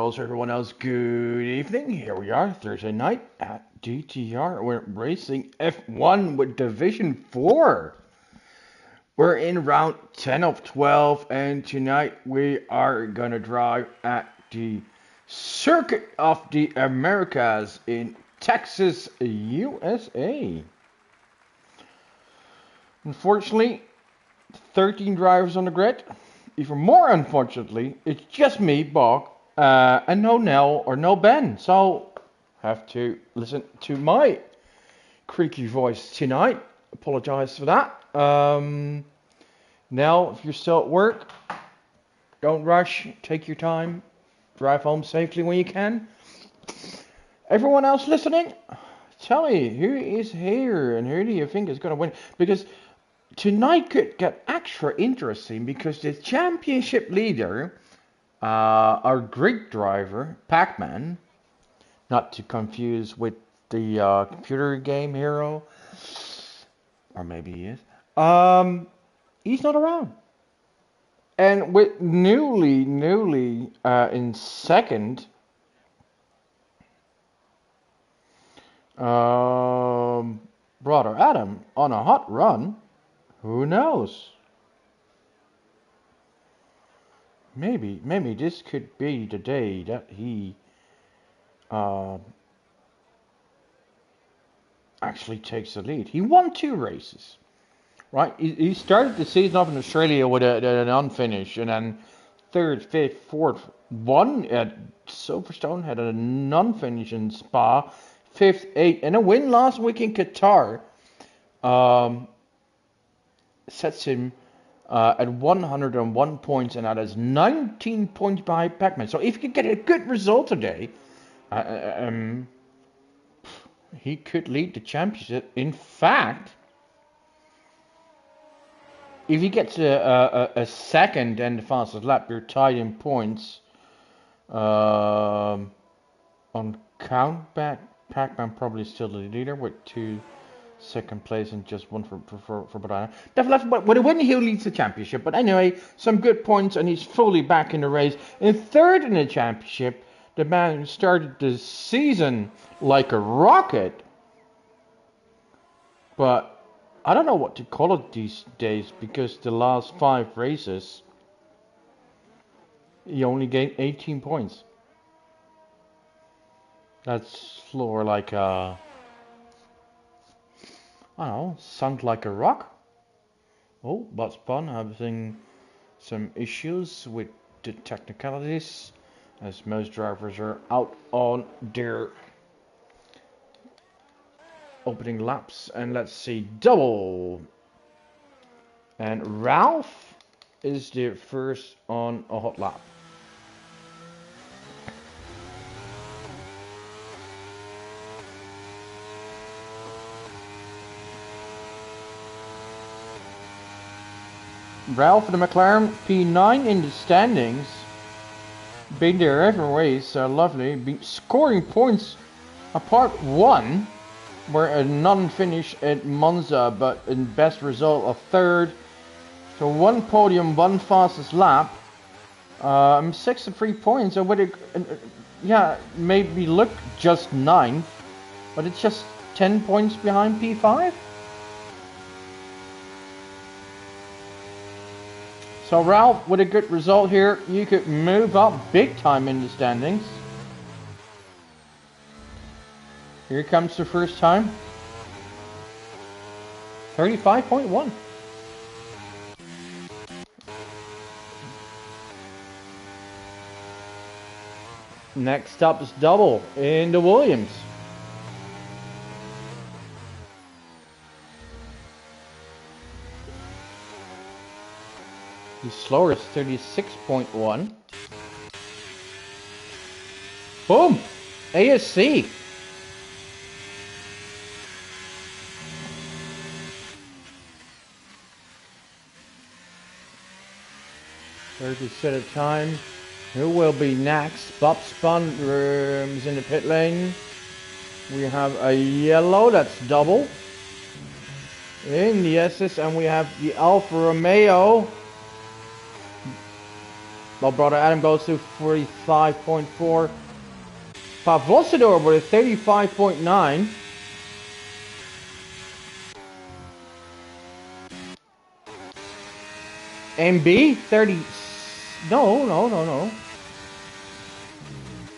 also everyone else, good evening. Here we are, Thursday night at DTR. We're racing F1 with Division 4. We're in round 10 of 12, and tonight we are going to drive at the Circuit of the Americas in Texas, USA. Unfortunately, 13 drivers on the grid. Even more unfortunately, it's just me, Bog, and no Nell or no Ben. So, have to listen to my creaky voice tonight. Apologize for that. Nell, if you're still at work, don't rush. Take your time. Drive home safely when you can. Everyone else listening, tell me, who is here and who do you think is going to win? Because tonight could get extra interesting because the championship leader, our Greek driver, Pac-Man, not to confuse with the computer game hero, or maybe he is, he's not around. And with newly in second, brother Adam on a hot run. Who knows? Maybe this could be the day that he actually takes the lead. He won 2 races, right? He started the season off in Australia with an unfinish, and then 3rd, 5th, 4th, 1 at Silverstone, had a non-finish in Spa, 5th, 8th, and a win last week in Qatar. Sets him at 101 points, and that is 19 points behind Pac-Man. So if he can get a good result today, he could lead the championship. In fact, if he gets a second and the fastest lap, you're tied in points. On count back, Pac-Man probably still the leader with 2 second place and just 1 for Banana. Definitely, but with a win, he leads the championship. But anyway, some good points, and he's fully back in the race. In 3rd in the championship, the man started the season like a rocket. But I don't know what to call it these days, because the last 5 races, he only gained 18 points. That's more like a, I don't know, sunk like a rock. Oh, but Spun having some issues with the technicalities, as most drivers are out on their opening laps. And let's see, double. And Ralph is the first on a hot lap. Ralph the McLaren P9 in the standings. Been there every race, lovely. Been scoring points apart 1, where a non-finish at Monza, but in best result of 3rd. So 1 podium, 1 fastest lap. 63 points. So would it, maybe look just 9th, but it's just 10 points behind P5. So Ralph, with a good result here, you could move up big time in the standings. Here comes the first time. 35.1. Next up is double in the Williams. The slower is 36.1. Boom! ASC. Thirty set of time. Who will be next? Bob Spun is in the pit lane. We have a yellow, that's double. In the SS, and we have the Alfa Romeo. My brother Adam goes to 45.4. Pavlosidor with a 35.9. MB 30. No.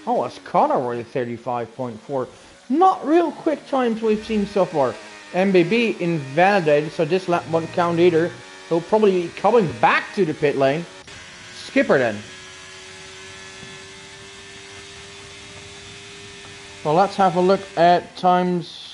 Oh, it's Connor with a 35.4. Not real quick times we've seen so far. MBB invalidated, so this lap won't count either. He'll probably be coming back to the pit lane. Skipper then. Well, let's have a look at times.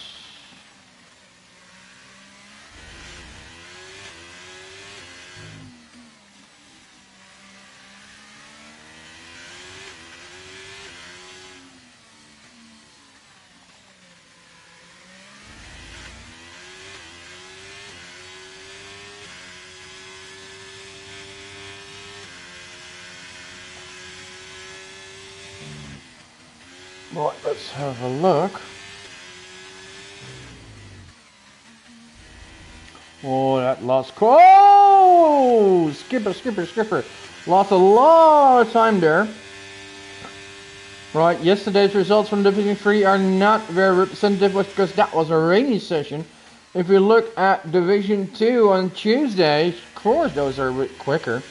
Right, let's have a look. Oh, that lost. Oh! Skipper. Lost a lot of time there. Right, yesterday's results from Division 3 are not very representative because that was a rainy session. If we look at Division 2 on Tuesday, of course those are a bit quicker.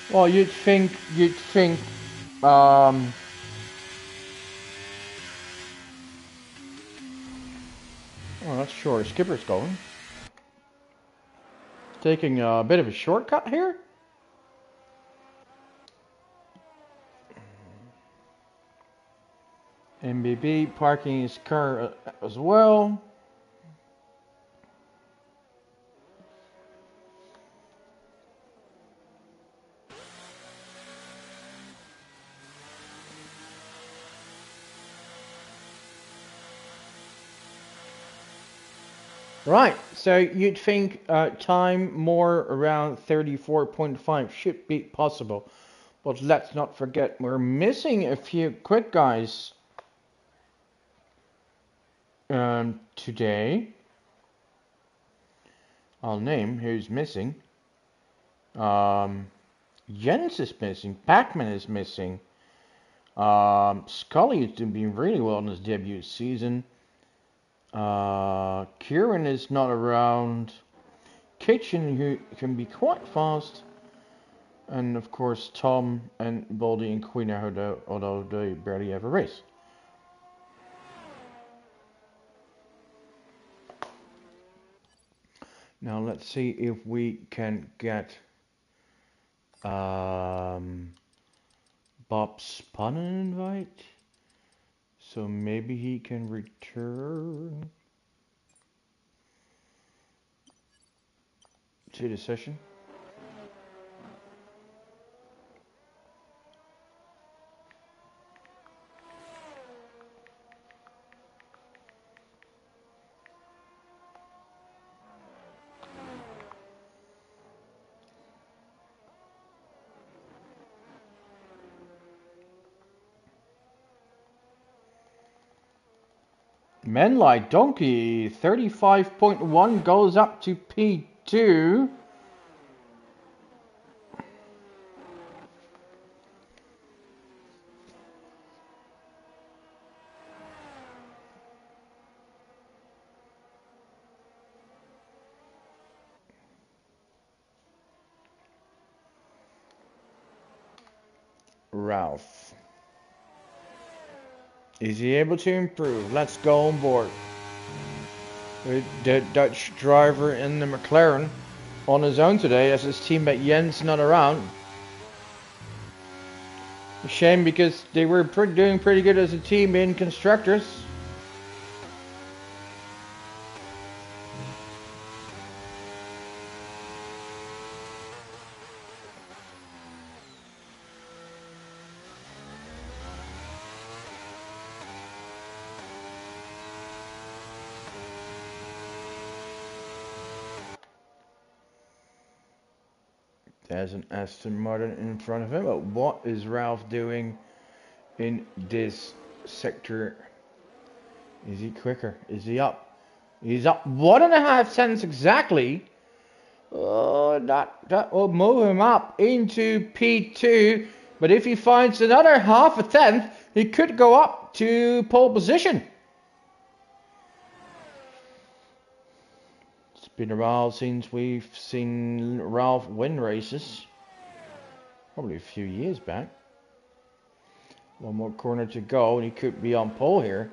Well, you'd think, oh, that's sure Skipper's going. Taking a bit of a shortcut here. MBB parking his car as well. Right, so you'd think time more around 34.5 should be possible. But let's not forget we're missing a few quick guys today. I'll name who's missing. Jens is missing, Pac-Man is missing. Scully is doing really well in his debut season. Kieran is not around. Kitchen, who can be quite fast. And of course Tom and Baldy and Queen, although they barely ever race. Now let's see if we can get Bob Spun an invite. So maybe he can return to the session. Men like Donkey 35.1 goes up to P2. Ralph. Is he able to improve? Let's go on board. The Dutch driver in the McLaren on his own today as his teammate Jens not around. A shame because they were doing pretty good as a team in constructors. There's an Aston Martin in front of him, but what is Ralph doing in this sector? Is he quicker? Is he up? He's up 1.5 cents exactly. Oh, that will move him up into P2. But if he finds another half a tenth, he could go up to pole position. It's been a while since we've seen Ralph win races. Probably a few years back. One more corner to go and he could be on pole here.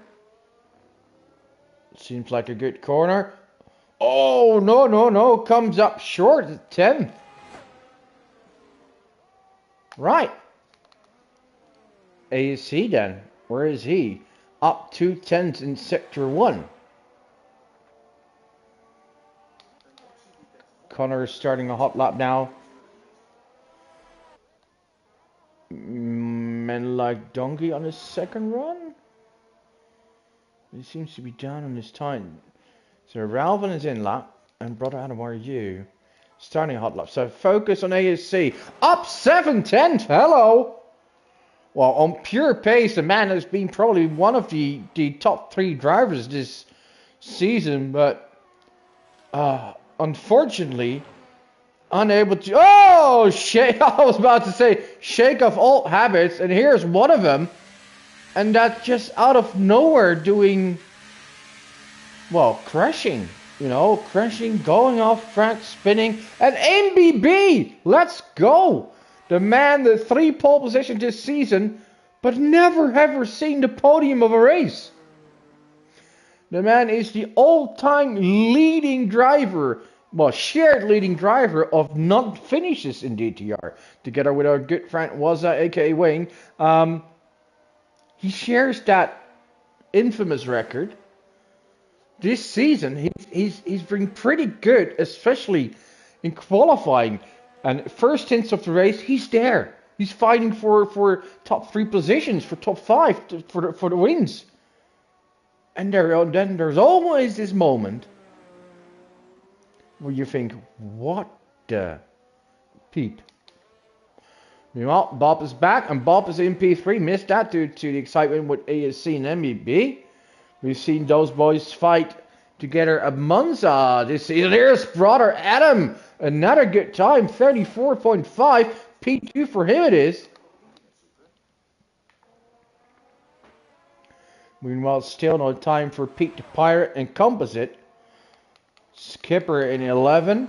Seems like a good corner. Oh, no. Comes up short at 10. Right. ASC then. Where is he? Up 2/10 in sector 1. Connor is starting a hot lap now. Men like Donkey on his second run. He seems to be down on his time. So Ralph on his in lap. And Brother Adam, where are you? Starting a hot lap. So focus on ASC. Up 7/10. Hello. Well, on pure pace, the man has been probably one of the top 3 drivers this season. But unfortunately, unable to... Oh, shake! I was about to say, shake off old habits. And here's one of them. And that's just out of nowhere doing... Well, crashing. You know, crashing, going off track, spinning. And MBB! Let's go! The man that 3 pole positions this season, but never ever seen the podium of a race. The man is the all-time leading driver, well, shared leading driver of non-finishes in DTR. Together with our good friend Wazza, aka Wayne. He shares that infamous record. This season, he's been pretty good, especially in qualifying. And first hints of the race, he's there. He's fighting for top 3 positions, for top 5, for the wins. And then there's always this moment where you think, what the Pete? Meanwhile, Bob is back, and Bob is in P3. Missed that due to the excitement with ASC and MEB. We've seen those boys fight together at Monza this season. Here's Brother Adam. Another good time. 34.5. P2 for him it is. Meanwhile, still no time for Pete the Pirate and Composite. Skipper in 11.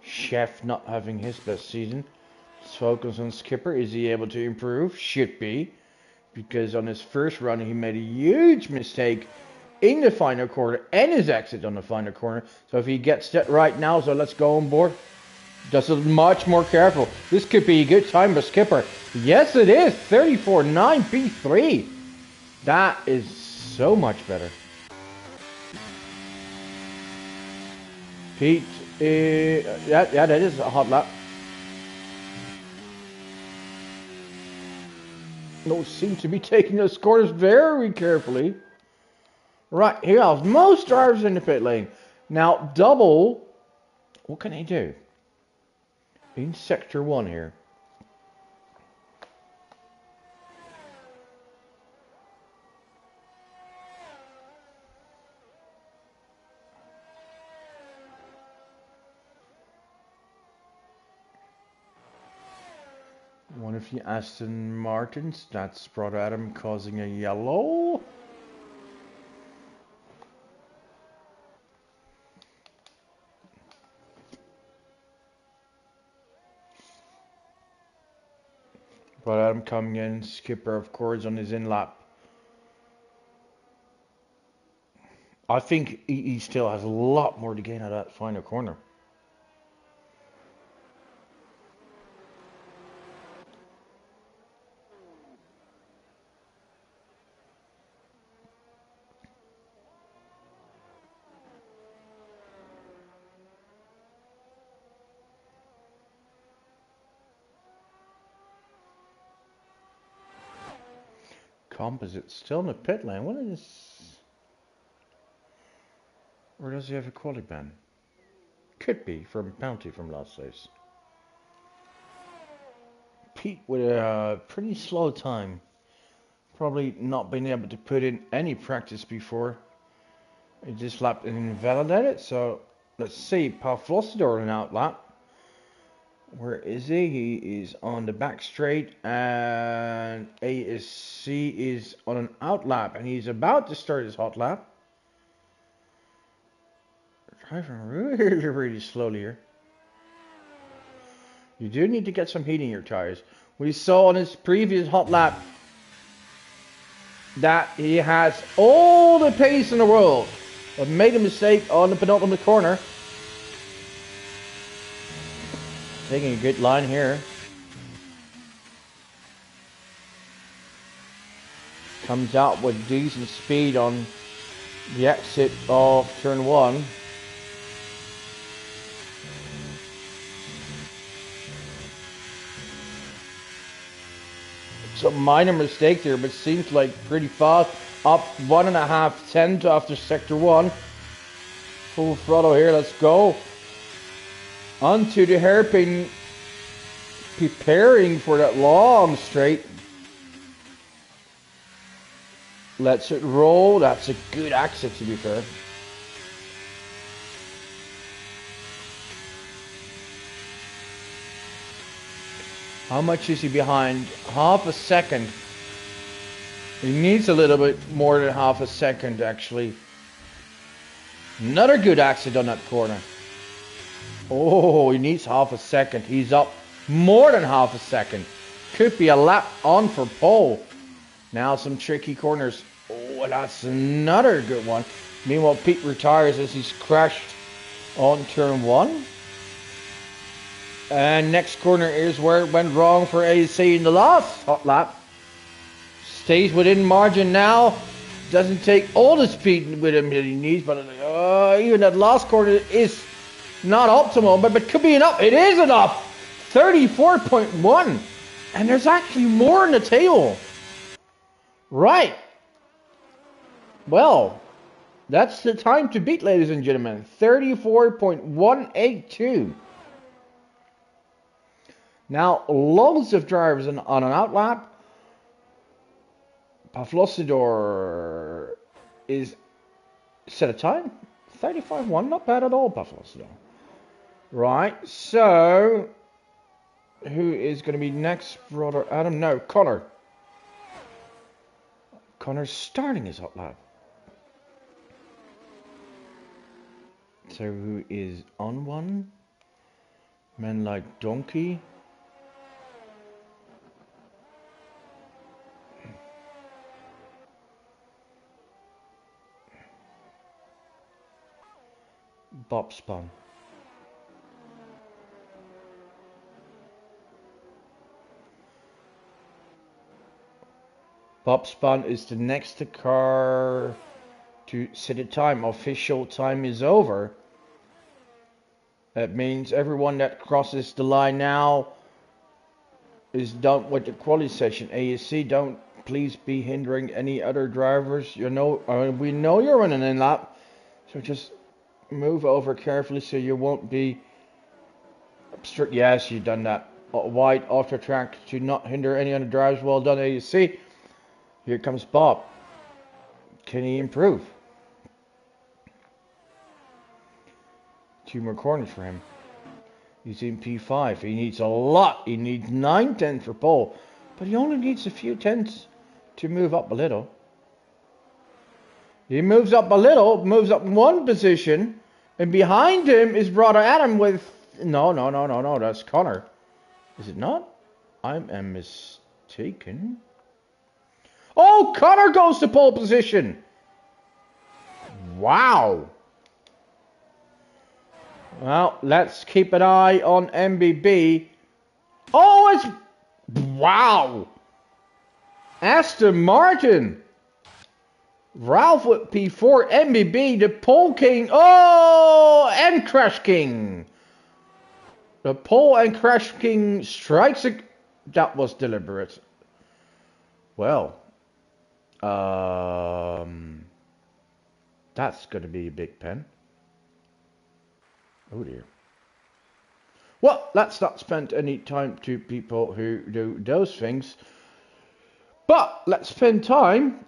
Chef not having his best season. Let's focus on Skipper. Is he able to improve? Should be. Because on his first run he made a huge mistake in the final corner and his exit on the final corner. So if he gets that right now, so let's go on board. Just much more careful. This could be a good time for Skipper. Yes it is. 34.9 P3. That is so much better. Pete, yeah, that is a hot lap. Those seem to be taking those corners very carefully. Right, here are most drivers in the pit lane. Now, double, what can he do? In sector 1 here. One of the Aston Martins, that's Brother Adam causing a yellow. Brother Adam coming in, Skipper of course on his in lap. I think he still has a lot more to gain out of that final corner. Composite still in the pit lane. What is... Or does he have a quality ban? Could be from penalty from last race. Pete with a pretty slow time. Probably not been able to put in any practice before. He just lapped and invalidated. So let's see. Pavlosidor an out lap. Where is he? He is on the back straight, and ASC is on an out lap, and he's about to start his hot lap. Driving really, really slowly here. You do need to get some heat in your tires. We saw on his previous hot lap that he has all the pace in the world, but made a mistake on the penultimate corner. Taking a good line here. Comes out with decent speed on the exit of turn 1. Some minor mistake there, but seems like pretty fast. Up 1.5 tenths after sector 1. Full throttle here, let's go. Onto the hairpin, preparing for that long straight. Lets it roll. That's a good exit, to be fair. How much is he behind? Half a second. He needs a little bit more than half a second, actually. Another good exit on that corner. Oh, he needs half a second. He's up more than half a second. Could be a lap on for pole. Now some tricky corners. Oh, that's another good one. Meanwhile, Pete retires as he's crashed on turn 1. And next corner is where it went wrong for AC in the last hot lap. Stays within margin now. Doesn't take all the speed with him that he needs, but even that last corner is not optimal, but could be an up. It is an up. 34.1. And there's actually more in the tail. Right. Well, that's the time to beat, ladies and gentlemen. 34.182. Now, loads of drivers on an outlap. Pavlosidor is set a time. 35.1, not bad at all, Pavlosidor. Right, so who is going to be next, brother Adam? No, Connor. Connor's starting his hot lap. So who is on one? Men like Donkey. Bob Spun. Bob Spun is the next car to set a time. Official time is over. That means everyone that crosses the line now is done with the quality session. ASC, don't please be hindering any other drivers. You know, we know you're running in lap, so just move over carefully so you won't be obstruct. Yes, you've done that. Wide off the track to not hinder any other drivers. Well done, ASC. Here comes Bob. Can he improve? 2 more corners for him. He's in P5. He needs a lot. He needs 9 tenths for pole. But he only needs a few tenths to move up a little. He moves up a little, moves up 1 position. And behind him is brother Adam with... No, that's Connor. Is it not? I am mistaken. Oh, Connor goes to pole position. Wow. Well, let's keep an eye on MBB. Oh, it's... Wow. Aston Martin. Ralph with P4. MBB, the pole king. Oh, and crash king. The pole and crash king strikes a... That was deliberate. Well. That's going to be a big pen. Oh dear. Well, let's not spend any time to people who do those things. But let's spend time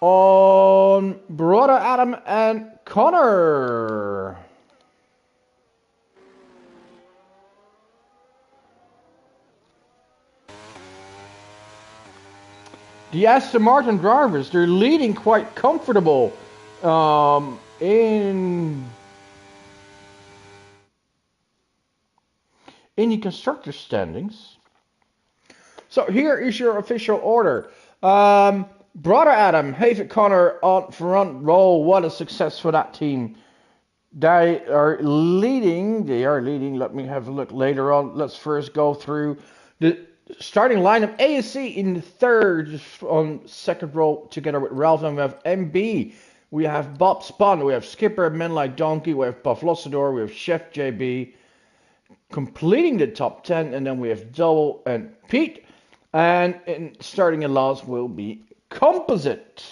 on Brother Adam and Connor. The Aston Martin drivers, they're leading quite comfortable in the constructor standings. So here is your official order. Brother Adam, David Connor on front row. What a success for that team. They are leading. Let me have a look later on. Let's first go through the starting lineup. ASC in the third on second row together with Ralph. And we have MB. We have Bob Spahn. We have Skipper, Men Like Donkey. We have Puff Lossador. We have Chef JB. Completing the top 10. And then we have Double and Pete. And starting in last will be Composite.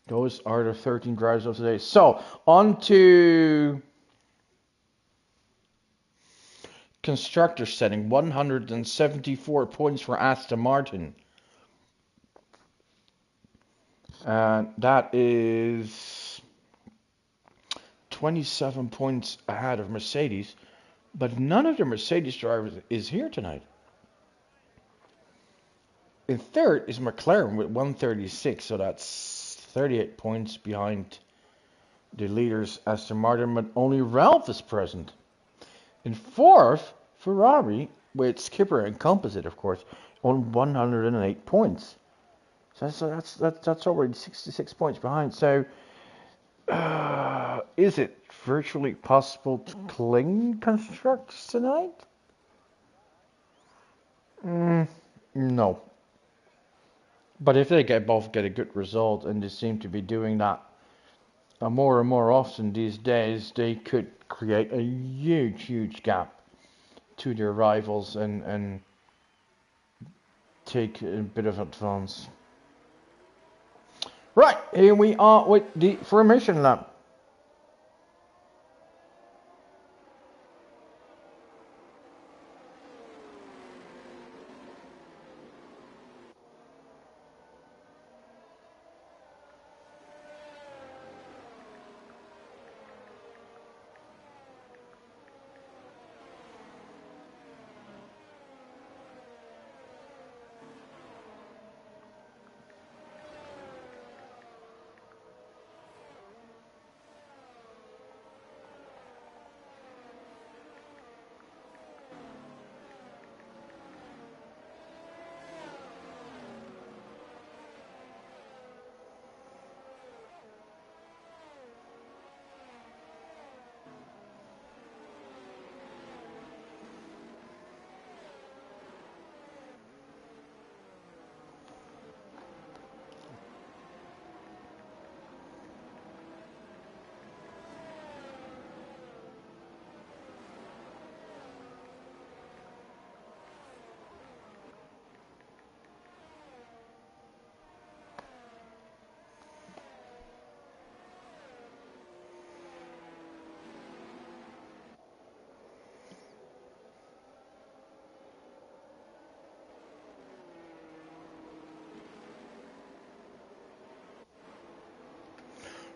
Those are the 13 drivers of today. So, on to constructor setting. 174 points for Aston Martin. And that is 27 points ahead of Mercedes. But none of the Mercedes drivers is here tonight. In third is McLaren with 136, so that's 38 points behind the leaders Aston Martin, but only Ralph is present. In fourth, Ferrari with Skipper and Composite, of course, on 108 points. So that's already 66 points behind. So is it virtually possible to clean constructors tonight? No. But if they both get a good result, and they seem to be doing that more and more often these days, they could create a huge gap to their rivals and take a bit of advance. Right, here we are with the formation lap.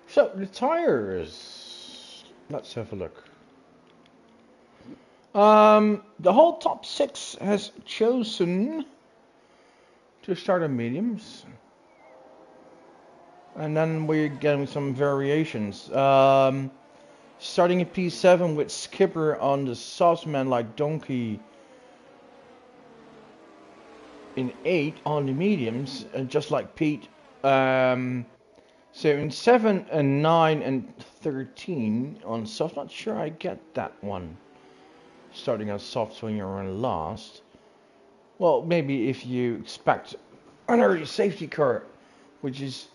So the tires, let's have a look. The whole top 6 has chosen to start on mediums, and then we're getting some variations. Starting at P7 with Skipper on the softs, Man Like Donkey in 8 on the mediums, just like Pete. So in 7 and 9 and 13 on soft, not sure I get that one. Starting on soft when you're on last. Well, maybe if you expect an early safety car, which is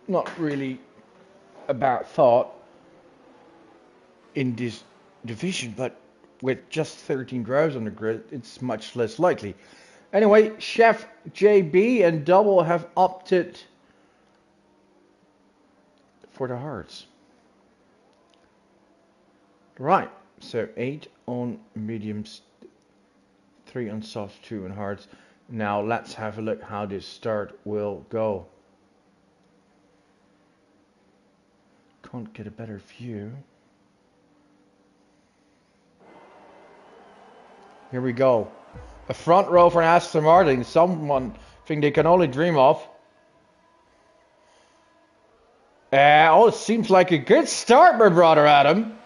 not really a bad thought in this division, but with just 13 drivers on the grid, it's much less likely. Anyway, Chef JB and Double have opted for the hards. Right, So 8 on mediums, 3 on soft, 2 on hards. Now let's have a look how this start will go. Can't get a better view. Here we go. A front row for Aston Martin, something they can only dream of. It seems like a good start, my brother Adam.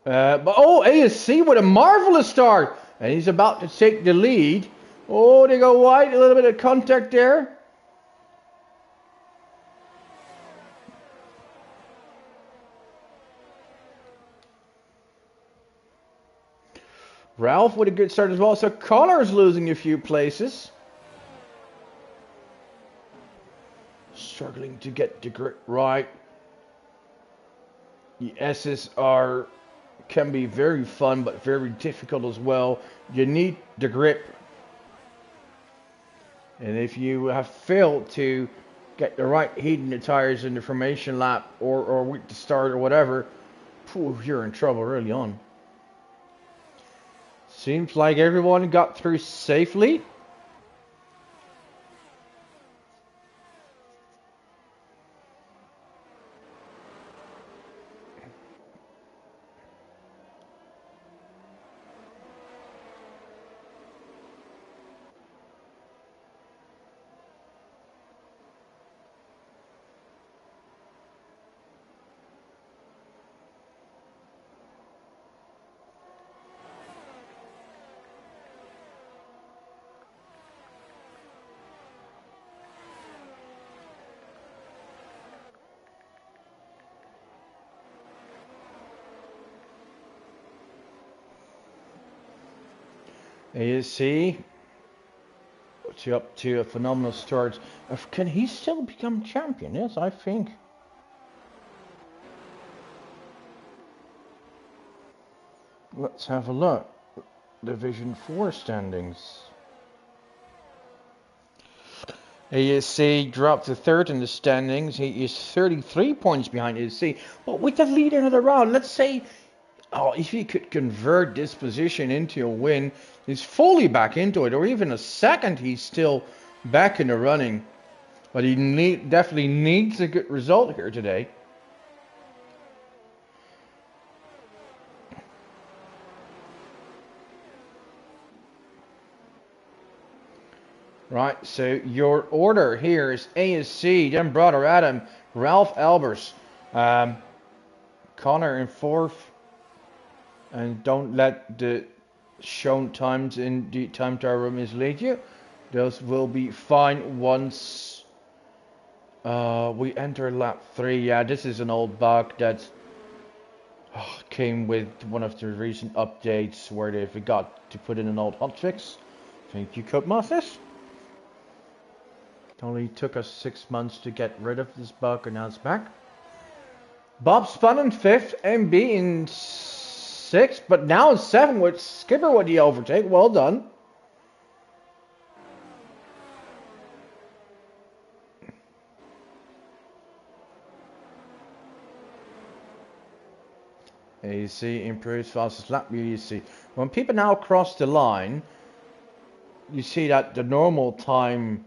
But ASC with a marvelous start. And he's about to take the lead. Oh, they go wide, a little bit of contact there. Ralph with a good start as well. So Connor's losing a few places. Struggling to get the grip right. The S's can be very fun but very difficult as well. You need the grip. And if you have failed to get the right heat in the tires in the formation lap or with the start or whatever, you're in trouble early on. Seems like everyone got through safely. You see, up to a phenomenal start. Can he still become champion? Yes, I think. Let's have a look. Division 4 standings. ASC dropped to third in the standings. He is 33 points behind ASC. But with the leader of the round, let's say, if he could convert this position into a win, he's fully back into it. Or even a second, he's still back in the running. But he definitely needs a good result here today. Right, so your order here is ASC, then Brother Adam, Ralph Albers, Connor in fourth, and don't let the shown times in the time tower mislead you. Those will be fine once we enter lap 3. Yeah, this is an old bug that came with one of the recent updates where they forgot to put in an old hotfix. Thank you, Codemasters. It only took us 6 months to get rid of this bug, and now it's back. Bob spun in 5th, MB in 6th, but now in 7th with Skipper with the overtake. Well done. You see, improves fastest lap. You see, when people now cross the line, you see that the normal time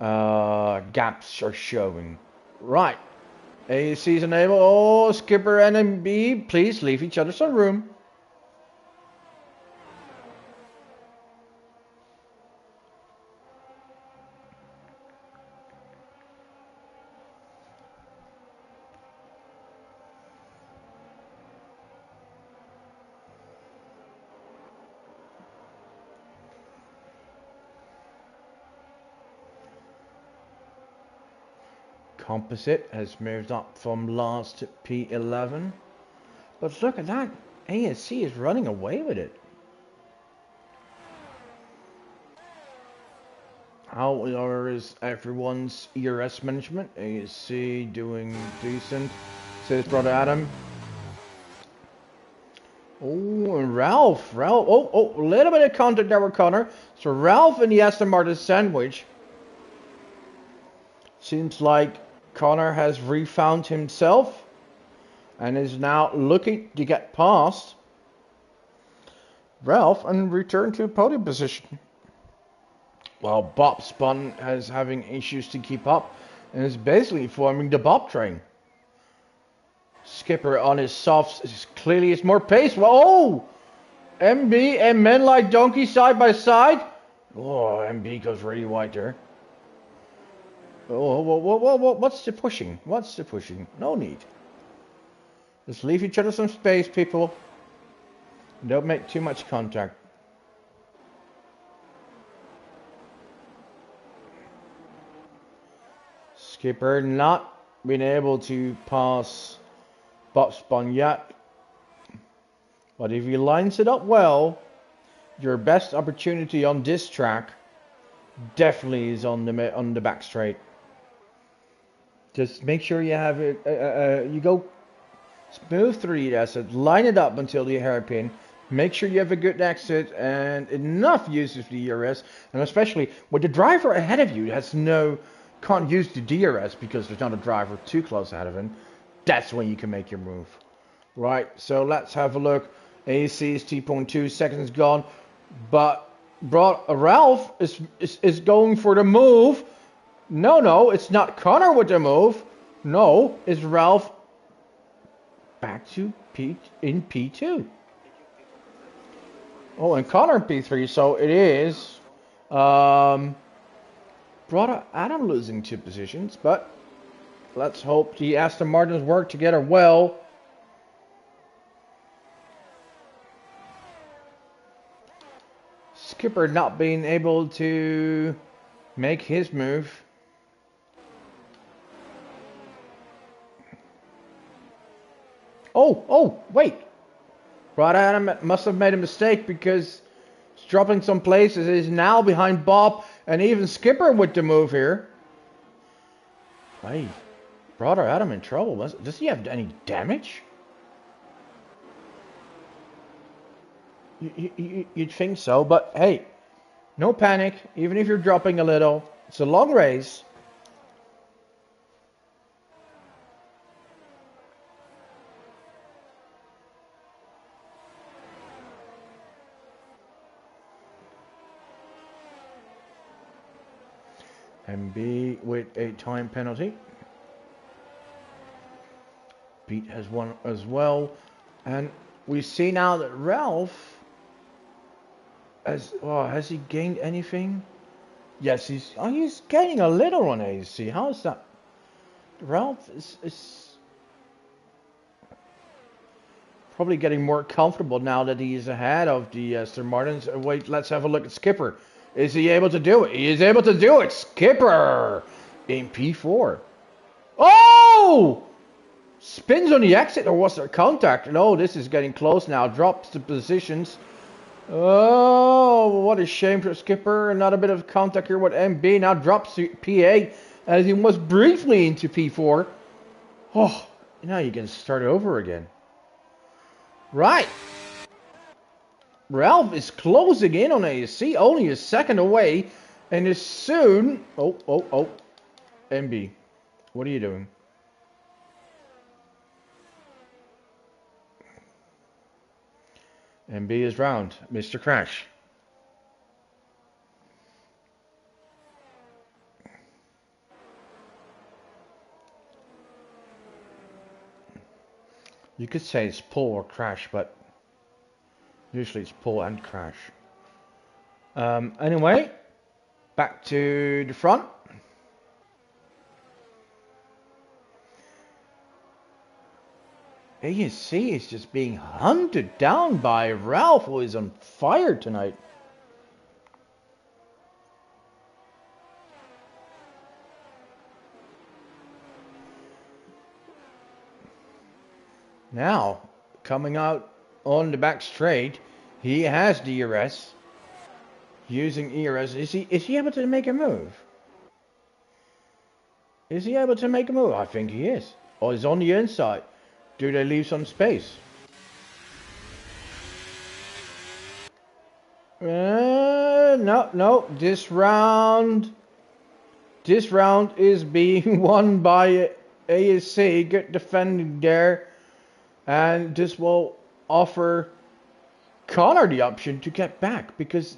gaps are showing. Right. AAC is enabled. Oh, Skipper and MB, please leave each other some room. Composite has moved up from last to P11. But look at that. ASC is running away with it. How is everyone's ERS management? ASC doing decent, says Brother Adam. Oh, and Ralph. Oh, a little bit of contact there with Connor. So Ralph and the Aston Martin sandwich. Seems like Connor has refound himself. and is now looking to get past Ralph and return to podium position. While Bob Spun is having issues to keep up and is basically forming the Bob train. Skipper on his softs is clearly is more pace. Whoa! MB and Men Like Donkey side by side. Oh, MB goes really wide there. Oh, what's the pushing? What's the pushing? No need. Just leave each other some space, people. Don't make too much contact. Skipper not been able to pass Bob Spun yet. But if he lines it up well, your best opportunity on this track definitely is on the back straight. Just make sure you have it. You go smooth through the exit, line it up until the hairpin. Make sure you have a good exit and enough use of the DRS, and especially with the driver ahead of you can't use the DRS because there's not a driver too close ahead of him. That's when you can make your move. Right, so let's have a look. AC is 2.2 seconds gone, but Ralph is going for the move. No, it's not Connor with the move. No, it's Ralph back to in P2. Oh, and Connor in P3, so it is Brother Adam losing 2 positions, but let's hope the Aston Martins work together well. Skipper not being able to make his move. Oh, wait. Brother Adam must have made a mistake because he's dropping some places. He's now behind Bob and even Skipper with the move here. Hey, Brother Adam in trouble. Does he have any damage? You'd think so, but hey, no panic. Even if you're dropping a little, it's a long race. MB with a time penalty. Pete has one as well, and we see now that Ralph. Has he gained anything? Yes, he's gaining a little on AC. How is that? Ralph is probably getting more comfortable now that he is ahead of the Aston Martins. Wait, let's have a look at Skipper. Is he able to do it? He is able to do it. Skipper in P4. Oh! Spins on the exit, or was there contact? No, this is getting close now. Drops the positions. Oh, what a shame for Skipper. Another bit of contact here with MB. Now drops to P8 as he was briefly into P4. Oh, now you can start over again. Right. Ralph is closing in on AC. Only a second away. And is soon... Oh. MB, what are you doing? MB is round, Mr. Crash. You could say it's pull or crash, but usually it's pull and crash. Anyway, back to the front. ASC is just being hunted down by Ralph, who is on fire tonight. Now, coming out on the back straight, he has DRS. Using ERS, is he able to make a move? Is he able to make a move? I think he is. Oh, he's on the inside. Do they leave some space? No. This round is being won by ASC. Good defending there. And this will offer Connor the option to get back because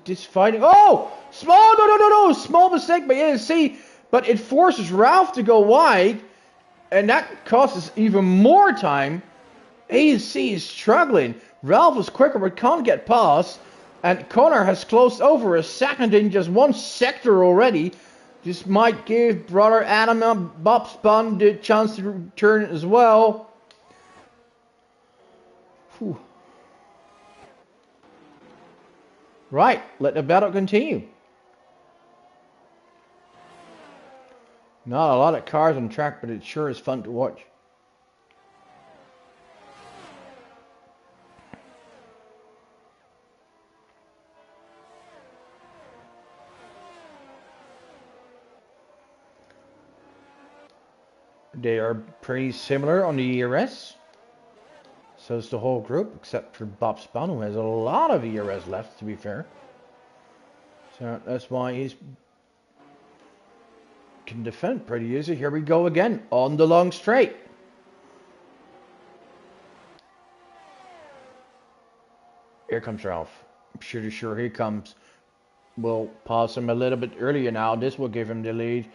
this fighting. Oh! Small! No! Small mistake by ASC, but it forces Ralph to go wide, and that causes even more time. ASC is struggling. Ralph is quicker but can't get past, and Connor has closed over a second in just one sector already. This might give brother Adam and Bob Spun the chance to return as well. Whew. Right, let the battle continue. Not a lot of cars on track, but it sure is fun to watch. They are pretty similar on the ERS. So is the whole group, except for Bob Spun, who has a lot of ERS left, to be fair. So that's why he's can defend pretty easy. Here we go again, on the long straight. Here comes Ralph. I'm pretty sure he comes. We'll pause him a little bit earlier now. This will give him the lead.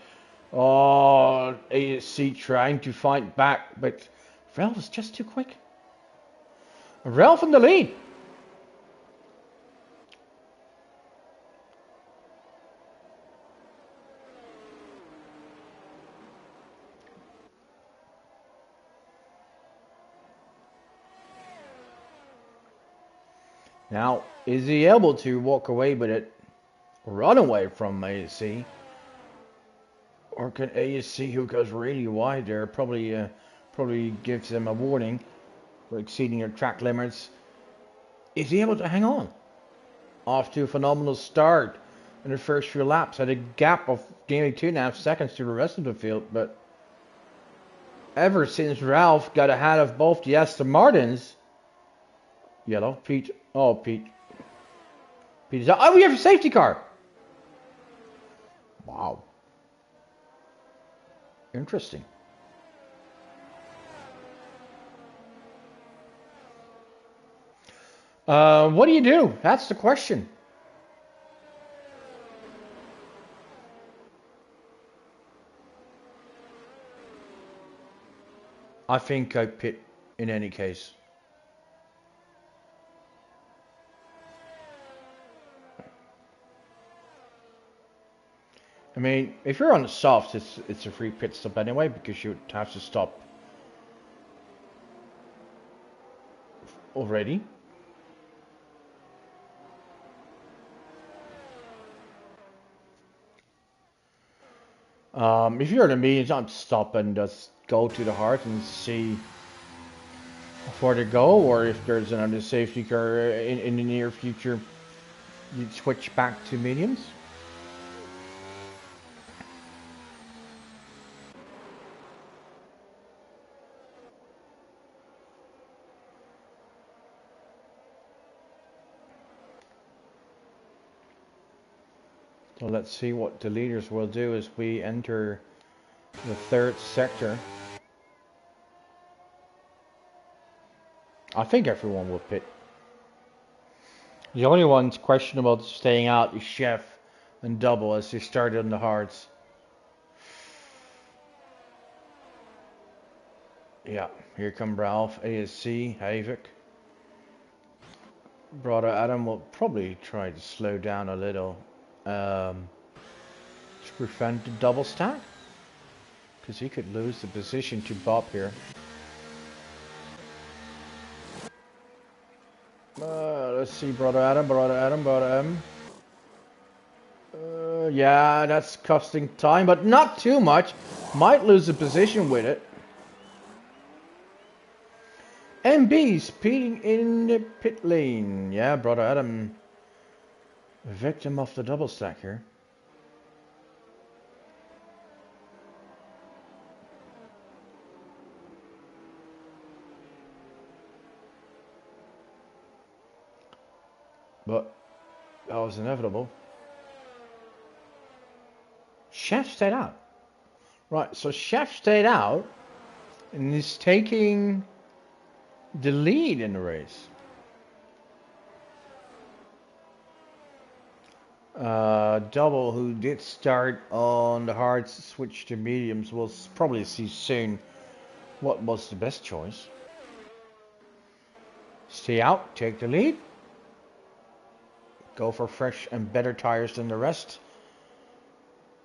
Oh, ASC trying to fight back, but Ralph is just too quick. Ralph in the lead. Now, is he able to walk away with it, run away from ASC? Or can ASC, who goes really wide there, probably gives him a warning for exceeding your track limits? Is he able to hang on? Off to a phenomenal start in the first few laps. Had a gap of nearly 2.5 seconds to the rest of the field, but ever since Ralph got ahead of both the Aston Martins, yellow, Pete. Oh, Pete. Pete's out. Oh, we have a safety car. Wow. Interesting. What do you do? That's the question. I think I pit in any case. I mean, if you're on the softs, it's a free pit stop anyway because you have to stop already. If you're in the mediums, I'd stop and just go to the hard and see how far to go, or if there's another safety car in the near future, you'd switch back to mediums. So let's see what the leaders will do as we enter the third sector. I think everyone will pit. The only ones questionable staying out is Chef and Double as they started on the hards. Yeah, here come Ralph, ASC, Havik. Brother Adam will probably try to slow down a little. To prevent the double stack, because he could lose the position to Bob here. Let's see, Brother Adam. Yeah, that's costing time, but not too much. Might lose the position with it. MB speeding in the pit lane. Yeah, Brother Adam, victim of the double stack here. But that was inevitable. Chef stayed out. Right, so Chef stayed out and is taking the lead in the race. Double, who did start on the hards, switch to mediums, will probably see soon what was the best choice. Stay out, take the lead. Go for fresh and better tires than the rest.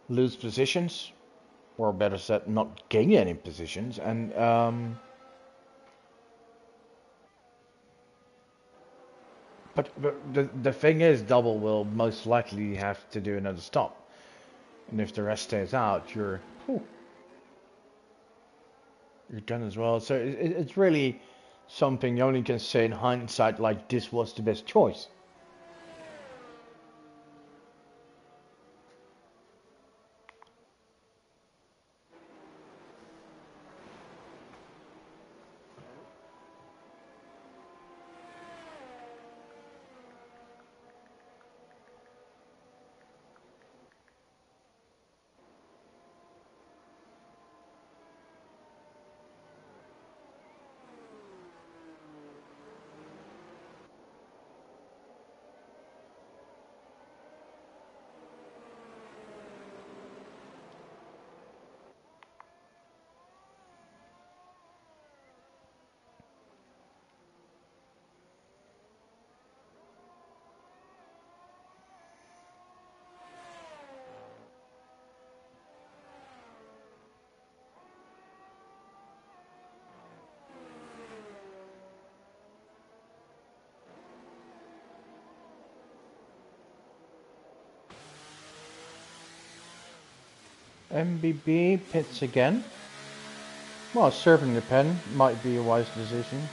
Lose positions, or better said, not gain any positions. And but the thing is, Double will most likely have to do another stop. And if the rest stays out, you're done as well. So it's really something you only can say in hindsight, like this was the best choice. MBB pits again. Well, serving the pen might be a wise decision.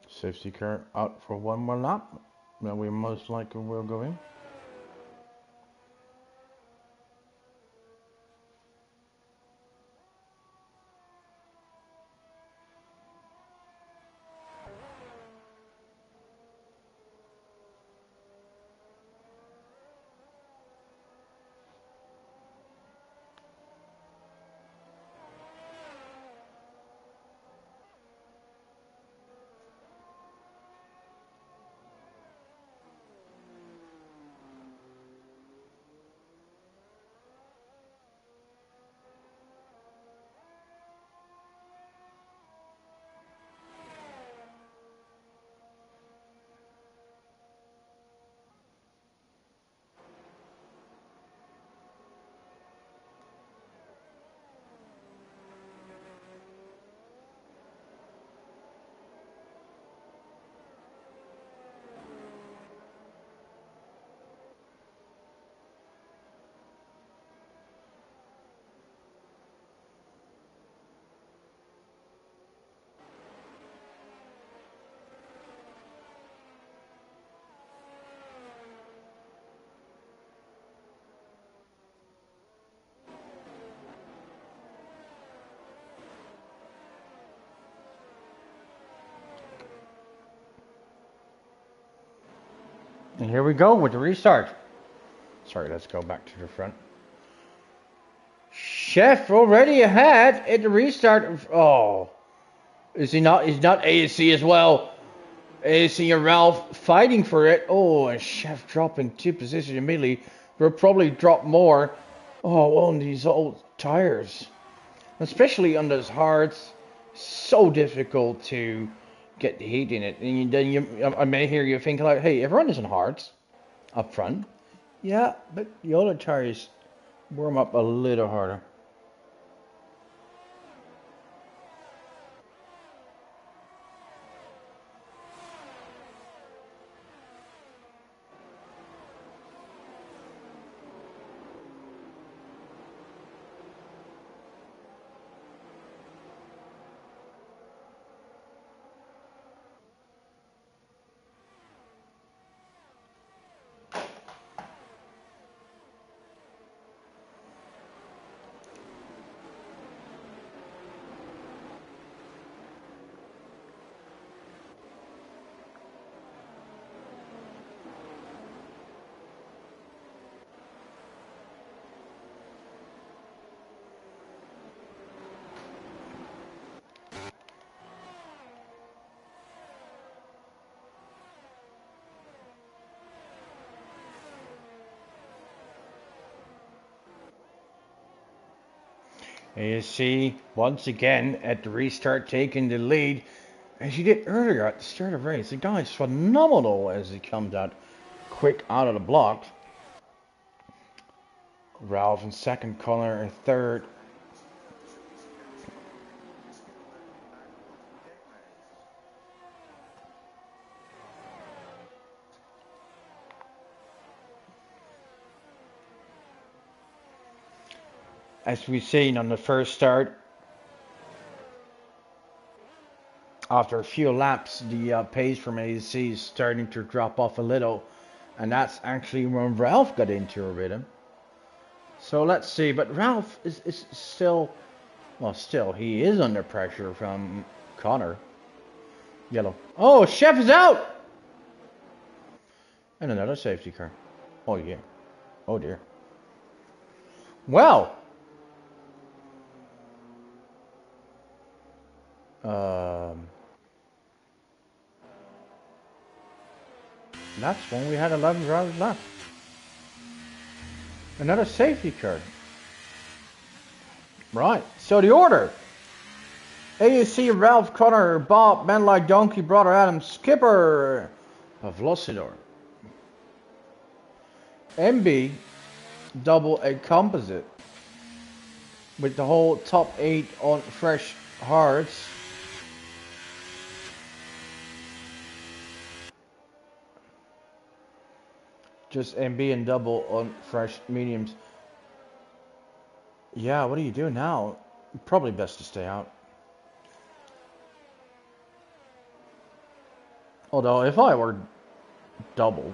Safety car out for one more lap. Then we most likely will go in. And here we go with the restart. Sorry, let's go back to the front. Chef already ahead at the restart. Oh, is he not? He's not ASC as well. ASC and Ralph fighting for it. Oh, and Chef dropping 2 positions immediately. Will probably drop more. Oh, on these old tires, especially on those hards. So difficult to get the heat in it. And then I may hear you think like, hey, everyone is on hards up front. Yeah, but the other tires warm up a little harder. And you see, once again, at the restart, taking the lead, as he did earlier at the start of the race. The guy's phenomenal as he comes out quick out of the block. Ralph in second, Connor in third. As we've seen on the first start, after a few laps, the pace from AC is starting to drop off a little. And that's actually when Ralph got into a rhythm. So let's see. But Ralph is still, well, still, he is under pressure from Connor. Yellow. Oh, Chef is out! And another safety car. Oh, yeah. Oh, dear. Well. That's when we had 11 drivers left. Another safety car. Right. So the order. AUC, Ralph, Connor, Bob, Men Like Donkey, Brother Adam, Skipper, Velocitor. MB, double A composite. With the whole top 8 on fresh hards. Just MB and double on fresh mediums. Yeah, what do you do now? Probably best to stay out. Although, if I were double,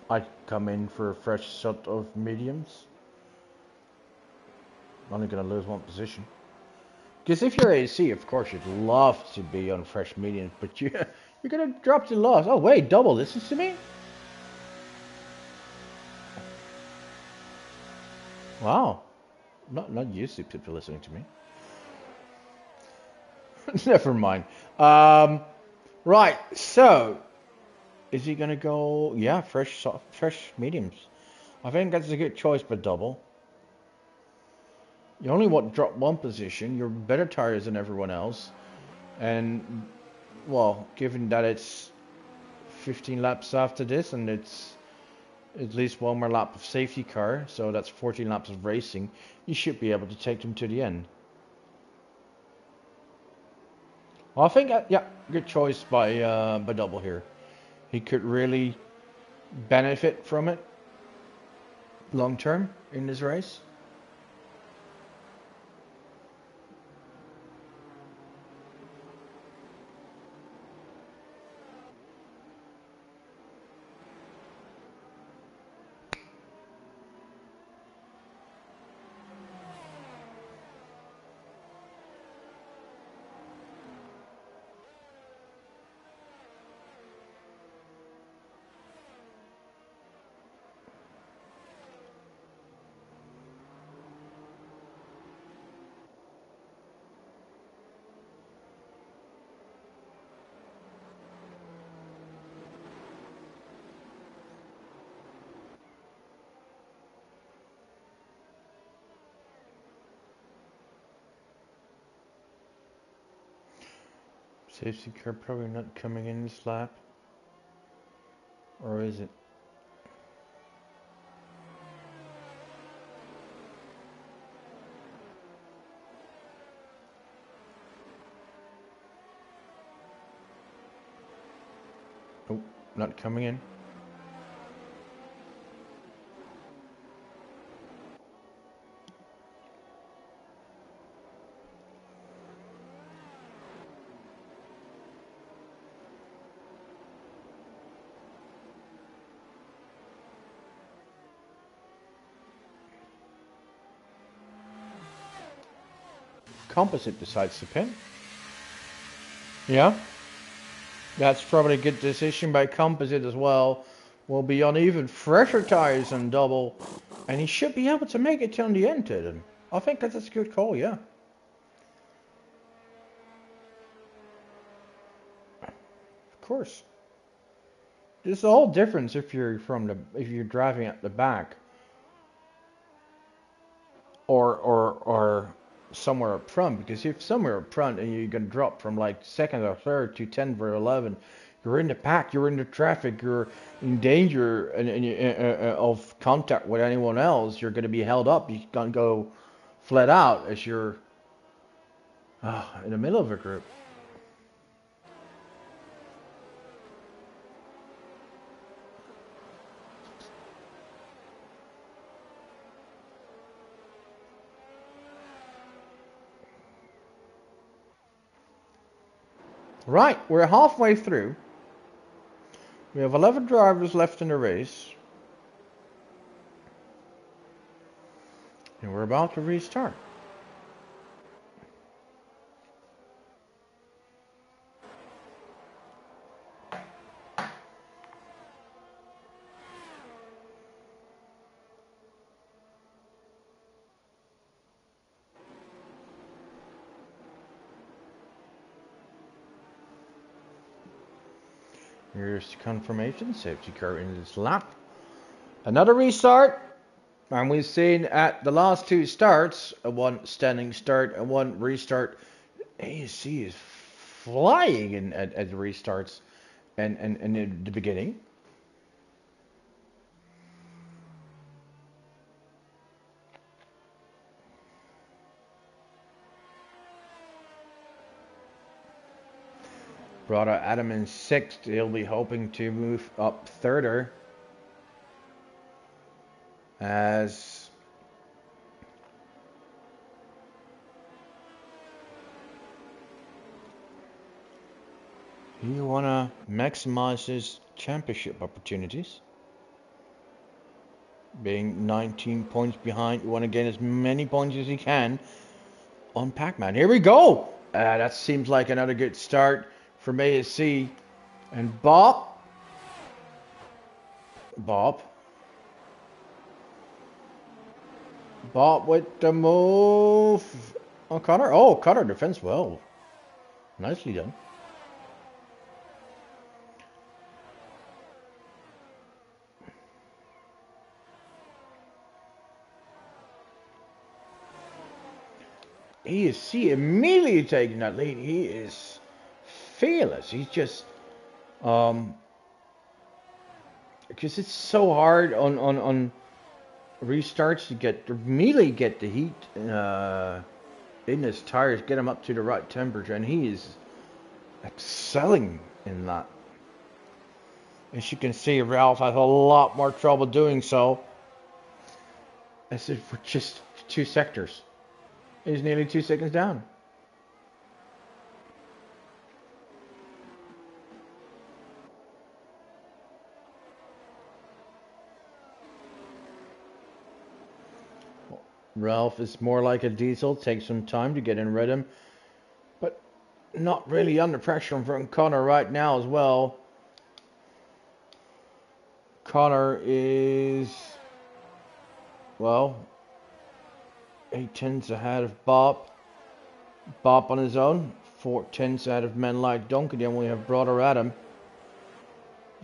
I'd come in for a fresh set of mediums. I'm only going to lose one position. Because if you're AC, of course, you'd love to be on fresh mediums, but you're going to drop to loss. Oh, wait, double listens to me? Wow. Not used to people listening to me. Never mind. Right, so is he gonna go? Yeah, fresh mediums. I think that's a good choice for double. You only want to drop one position. You're better tires than everyone else, and well, given that it's 15 laps after this, and it's at least one more lap of safety car, so that's 14 laps of racing. You should be able to take them to the end. Well, I think, yeah, good choice by double here. He could really benefit from it long term in this race. Safety car probably not coming in this lap. Or is it? Oh, not coming in. Composite decides to pin. Yeah. That's probably a good decision by Composite as well. Will be on even fresher tires than double. And he should be able to make it till the end to them. I think that's a good call, yeah. Of course. There's a whole difference if you're driving at the back. Or somewhere up front, because if somewhere up front and you're going to drop from like second or third to 10 or 11, you're in the pack, you're in the traffic, you're in danger of contact with anyone else. You're going to be held up. You can't go flat out as you're in the middle of a group. Right, we're halfway through. We have 11 drivers left in the race. And we're about to restart. Here's the confirmation, safety car in this lap. Another restart, and we've seen at the last two starts, one standing start and one restart. ASC is flying at the restarts and in the beginning. Brother Adam in sixth. He'll be hoping to move up thirder. As you want to maximize his championship opportunities. Being 19 points behind, you want to gain as many points as you can on Pac-Man. Here we go! That seems like another good start from ASC. And Bob with the move on Connor. Oh, Connor defends well. Nicely done. ASC immediately taking that lead. He is fearless. He's just because it's so hard on restarts to immediately get the heat in his tires, get him up to the right temperature, and he is excelling in that. As you can see, Ralph has a lot more trouble doing so. I said for just 2 sectors. He's nearly 2 seconds down. Ralph is more like a diesel, takes some time to get in rhythm, but not really under pressure from Connor right now as well. Connor is, well, 8/10 ahead of Bob. Bob on his own, 4/10 ahead of men like Donkey. Then we have Brother Adam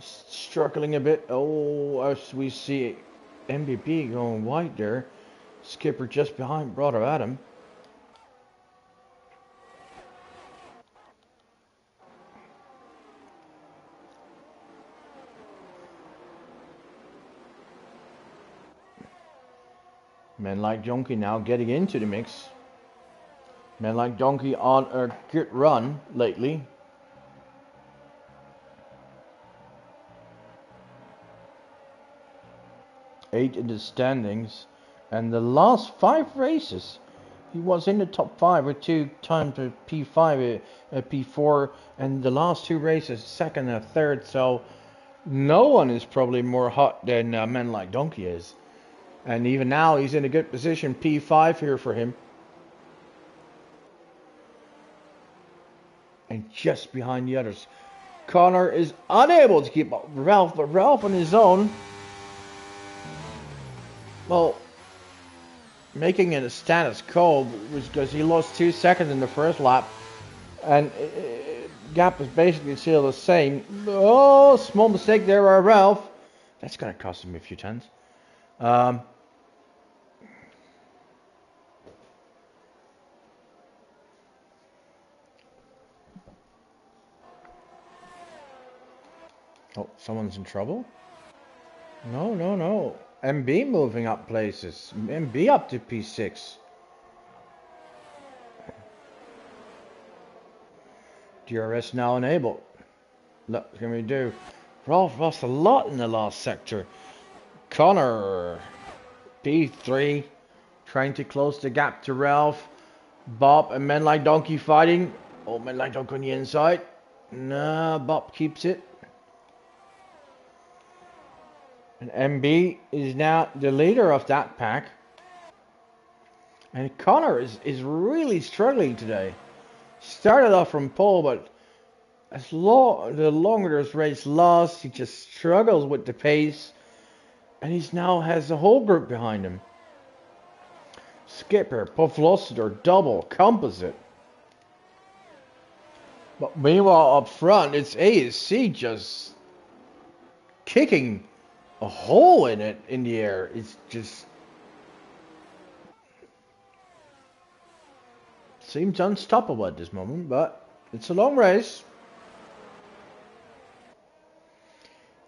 struggling a bit. Oh, as we see MVP going wide there. Skipper just behind Brother Adam. Men like Donkey now getting into the mix. Men like Donkey on a good run lately. Eight in the standings. And the last 5 races, he was in the top 5 with 2 times a P5, a P4, and the last 2 races, second and third. So no one is probably more hot than men like Donkey is. And even now, he's in a good position. P5 here for him. And just behind the others. Connor is unable to keep up with Ralph, but Ralph on his own, well, making it a status quo was because he lost 2 seconds in the first lap. And gap is basically still the same. Oh, small mistake there by Ralph. That's going to cost him a few tenths. Oh, someone's in trouble? No, no, no. MB moving up places. MB up to P6. DRS now enabled. What can we do? Ralph lost a lot in the last sector. Connor, P3, trying to close the gap to Ralph. Bob and Men Like Donkey fighting. Oh, Men Like Donkey on the inside. Nah, Bob keeps it. And MB is now the leader of that pack. And Connor is really struggling today. Started off from pole, but the longer this race lasts, he just struggles with the pace. And he now has the whole group behind him. Skipper, Pavlossador, double, composite. But meanwhile up front, it's ASC just kicking a hole in it in the air. It's just seems unstoppable at this moment, but it's a long race.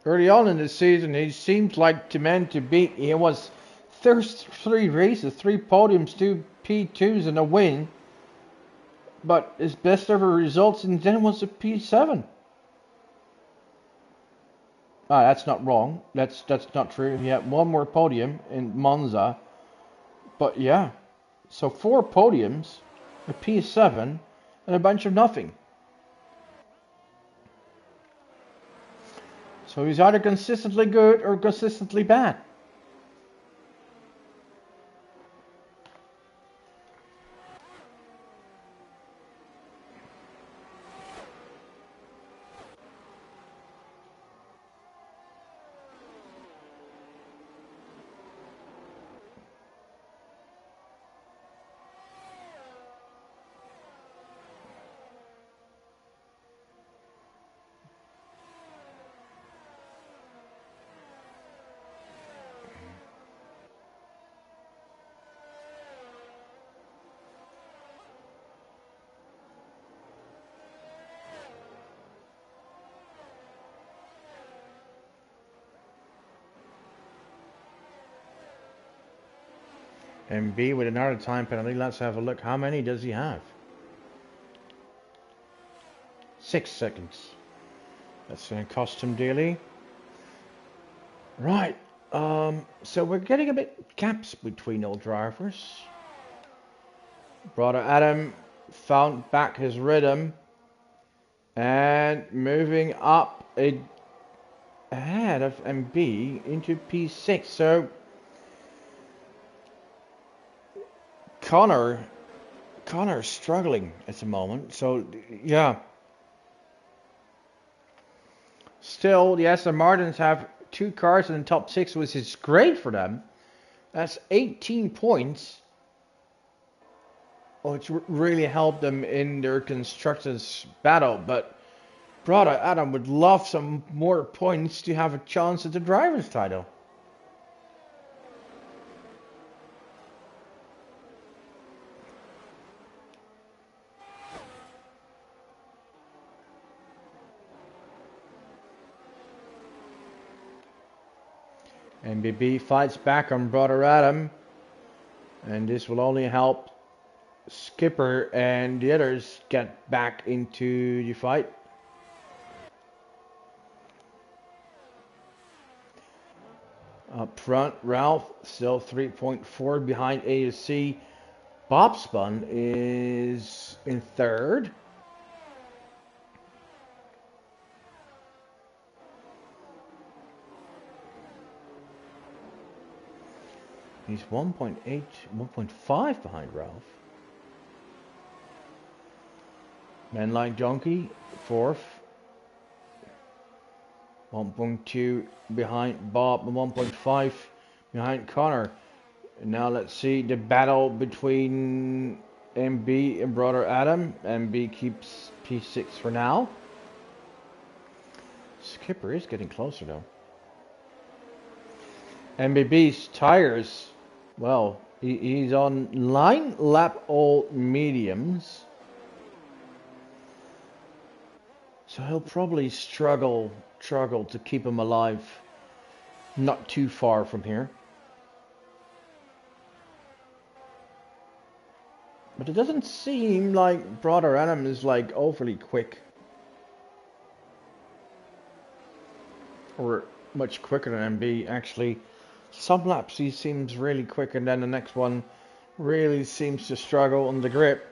Early on in the season, he seemed like the man to beat. He was 3 races, 3 podiums, 2 P2s, and a win. But his best ever results in then was a P7. Ah, that's not wrong. That's not true. He had 1 more podium in Monza. But yeah, so 4 podiums, a P7, and a bunch of nothing. So he's either consistently good or consistently bad. And B with another time penalty. Let's have a look. How many does he have? 6 seconds. That's going to cost him dearly. Right. So we're getting a bit gaps between all drivers. Brother Adam found back his rhythm and moving up ahead of MB into P6. So Connor's struggling at the moment. So yeah. Still, the Aston Martins have 2 cars in the top 6, which is great for them. That's 18 points, which really helped them in their constructors' battle. But brother Adam would love some more points to have a chance at the driver's title. MBB fights back on brother Adam, and this will only help Skipper and the others get back into the fight. Up front, Ralph still 3.4 behind ASC. Bob Spun is in 3rd. He's 1.8, 1.5 behind Ralph. Men Like Donkey, 4th. 1.2 behind Bob and 1.5 behind Connor. And now let's see the battle between MB and brother Adam. MB keeps P6 for now. Skipper is getting closer though. MBB's tires, well, he's on 9 lap all mediums. So he'll probably struggle to keep him alive not too far from here. But it doesn't seem like Brother Adam is like overly quick. Or much quicker than MB. Actually, some laps he seems really quick, and then the next one really seems to struggle on the grip.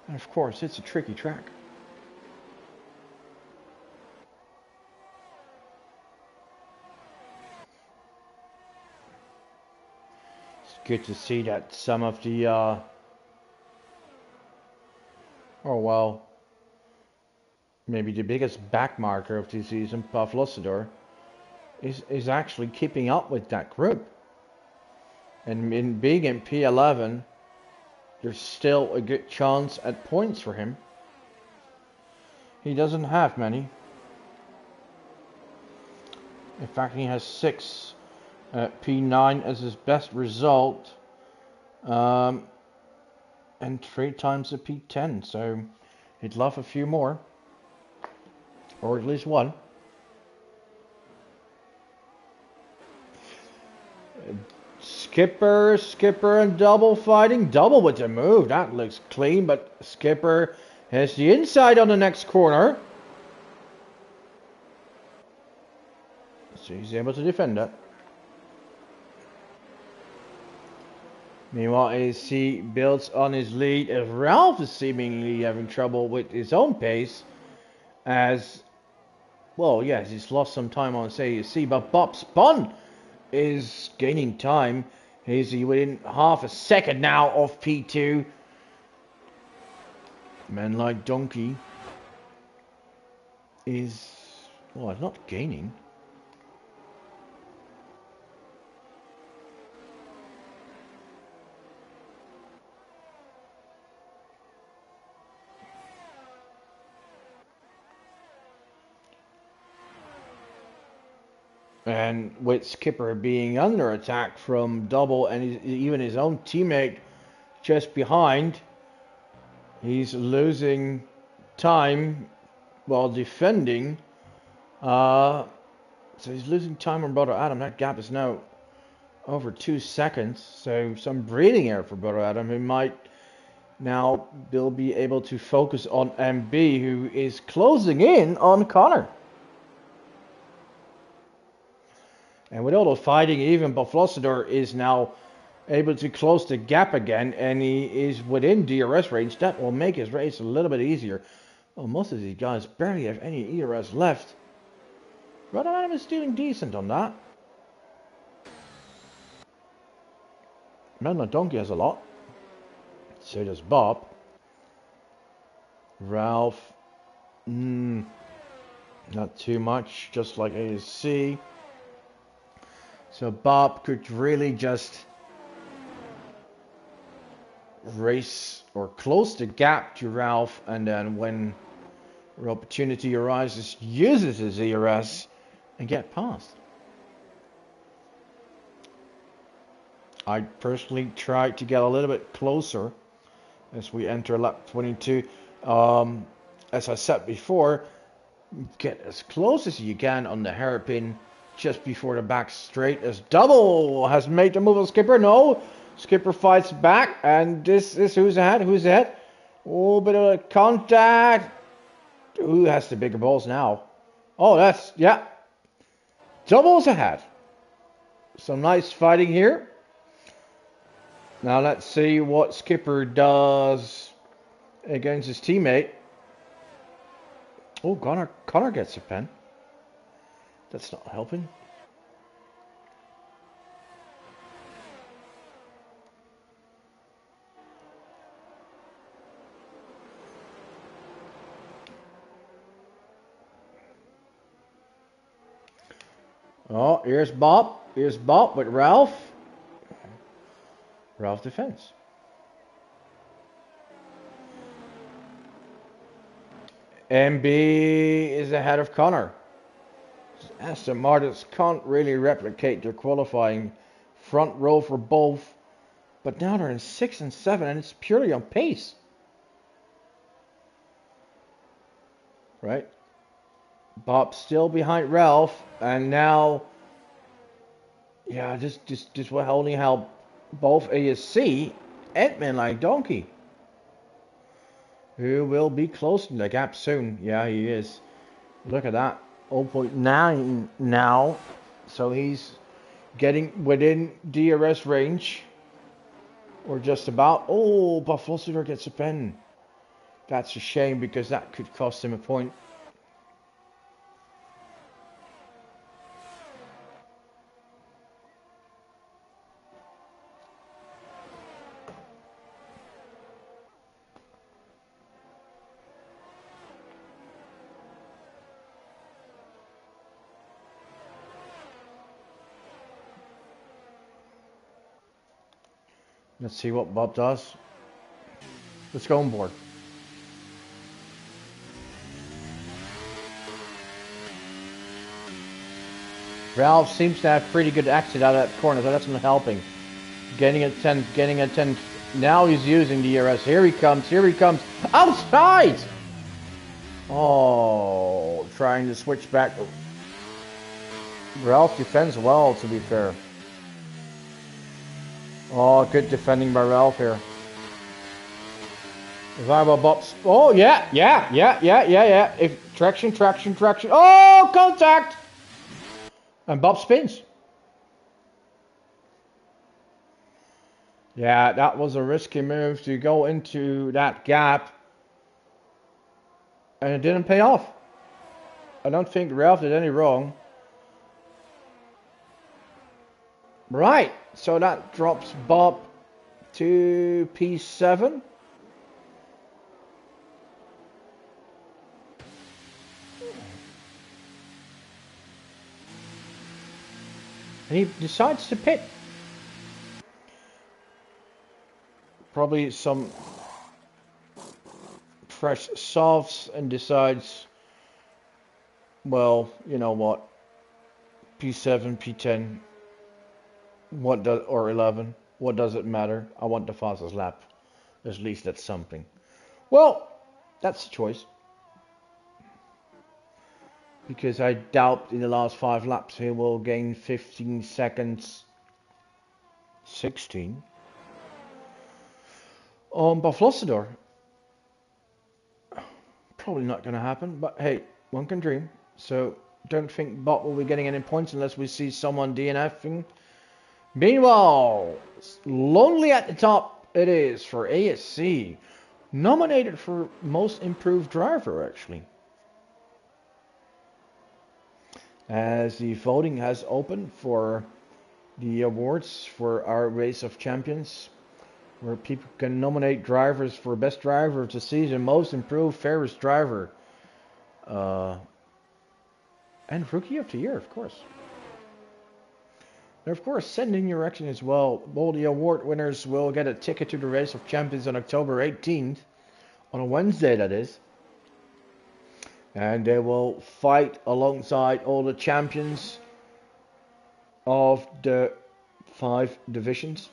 And of course, it's a tricky track. It's good to see that some of the maybe the biggest backmarker of the season, Pavlosador, is actually keeping up with that group. And in being in P11, there's still a good chance at points for him. He doesn't have many. In fact, he has 6 P9 as his best result. And 3 times a P10. So he'd love a few more. Or at least one. Skipper and Double fighting. Double with the move. That looks clean, but Skipper has the inside on the next corner. So he's able to defend that. Meanwhile, AC builds on his lead as Ralph is seemingly having trouble with his own pace. As, well, yes, he's lost some time on AC, but Bob Spun is gaining time. He's within half a second now of P2. Man like Donkey is, well, not gaining. And with Skipper being under attack from Double and even his own teammate just behind, he's losing time while defending. So he's losing time on Brother Adam. That gap is now over 2 seconds. So some breathing air for Brother Adam, who might now be able to focus on MB, who is closing in on Connor. And with all the fighting, even Pavlosador is now able to close the gap again, and he is within DRS range. That will make his race a little bit easier. Well, most of these guys barely have any ERS left. Brother Adam is doing decent on that. Menla Donkey has a lot. So does Bob. Ralph, not too much, just like ASC. So Bob could really just race or close the gap to Ralph, and then when the opportunity arises, uses his ERS and get past. I personally tried to get a little bit closer as we enter lap 22. As I said before, get as close as you can on the hairpin just before the back straight, as Double has made the move on Skipper. No, Skipper fights back, and this is who's ahead. Who's ahead? Oh, bit of a contact. Who has the bigger balls now? Oh, that's, yeah. Double's ahead. Some nice fighting here. Now let's see what Skipper does against his teammate. Oh, Connor gets a pen. That's not helping. Oh, here's Bob. Here's Bob with Ralph. Ralph defends. MB is ahead of Connor. Aston Martins can't really replicate their qualifying front row for both, but now they're in 6 and 7, and it's purely on pace. right? Bob still behind Ralph, and now, yeah, this will only help both ASC and Man Like Donkey, who will be closing the gap soon. Yeah, he is. Look at that, 0.9 now, so he's getting within DRS range, or just about. Oh, but Foster gets a pen. That's a shame because that could cost him a point. Let's see what Bob does. Let's go on board. Ralph seems to have pretty good exit out of that corner, so that's not helping. Getting a 10, getting a 10. Now he's using the DRS. Here he comes, here he comes. Outside! Oh, trying to switch back. Ralph defends well, to be fair. Oh, good defending by Ralph here. Bob's. Oh, yeah. If traction. Oh, contact! And Bob spins. Yeah, that was a risky move to go into that gap. And it didn't pay off. I don't think Ralph did any wrong. Right, so that drops Bob to P7. And he decides to pit. Probably some fresh softs and decides, well, you know what, P7, P10, what does, or 11, what does it matter? I want the fastest lap. At least that's something. Well, that's the choice. Because I doubt in the last 5 laps he will gain 15 seconds, 16, on Buffalosador. Probably not going to happen, but hey, one can dream. So don't think Bob will be getting any points unless we see someone DNFing. Meanwhile, lonely at the top it is for ASC. Nominated for most improved driver, actually. As the voting has opened for the awards for our Race of Champions, where people can nominate drivers for Best Driver of the Season, Most Improved, Fairest Driver, and Rookie of the Year, of course. And of course, send in your action as well. All the award winners will get a ticket to the Race of Champions on October 18th, on a Wednesday that is. And they will fight alongside all the champions of the 5 divisions.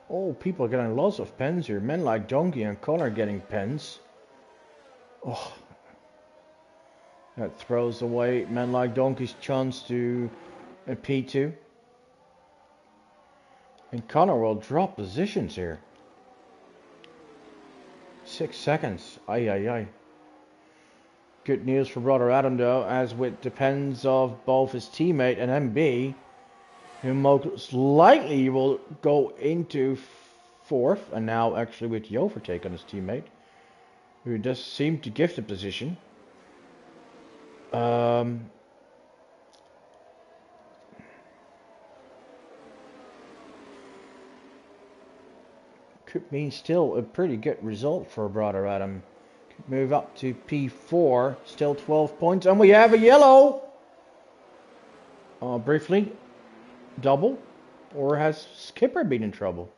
Oh, people are getting lots of pens here. Men like Donkey and Connor getting pens. Oh, that throws away Men like Donkey's chance to a P2. And Connor will drop positions here. 6 seconds. Ay. Good news for brother Adam though, as with the pens of both his teammate and MB, who most likely will go into 4th, and now actually with the overtake on his teammate, who does seem to give the position. Could mean still a pretty good result for brother Adam, move up to P4, still 12 points, and we have a yellow. Briefly, double, or has Skipper been in trouble?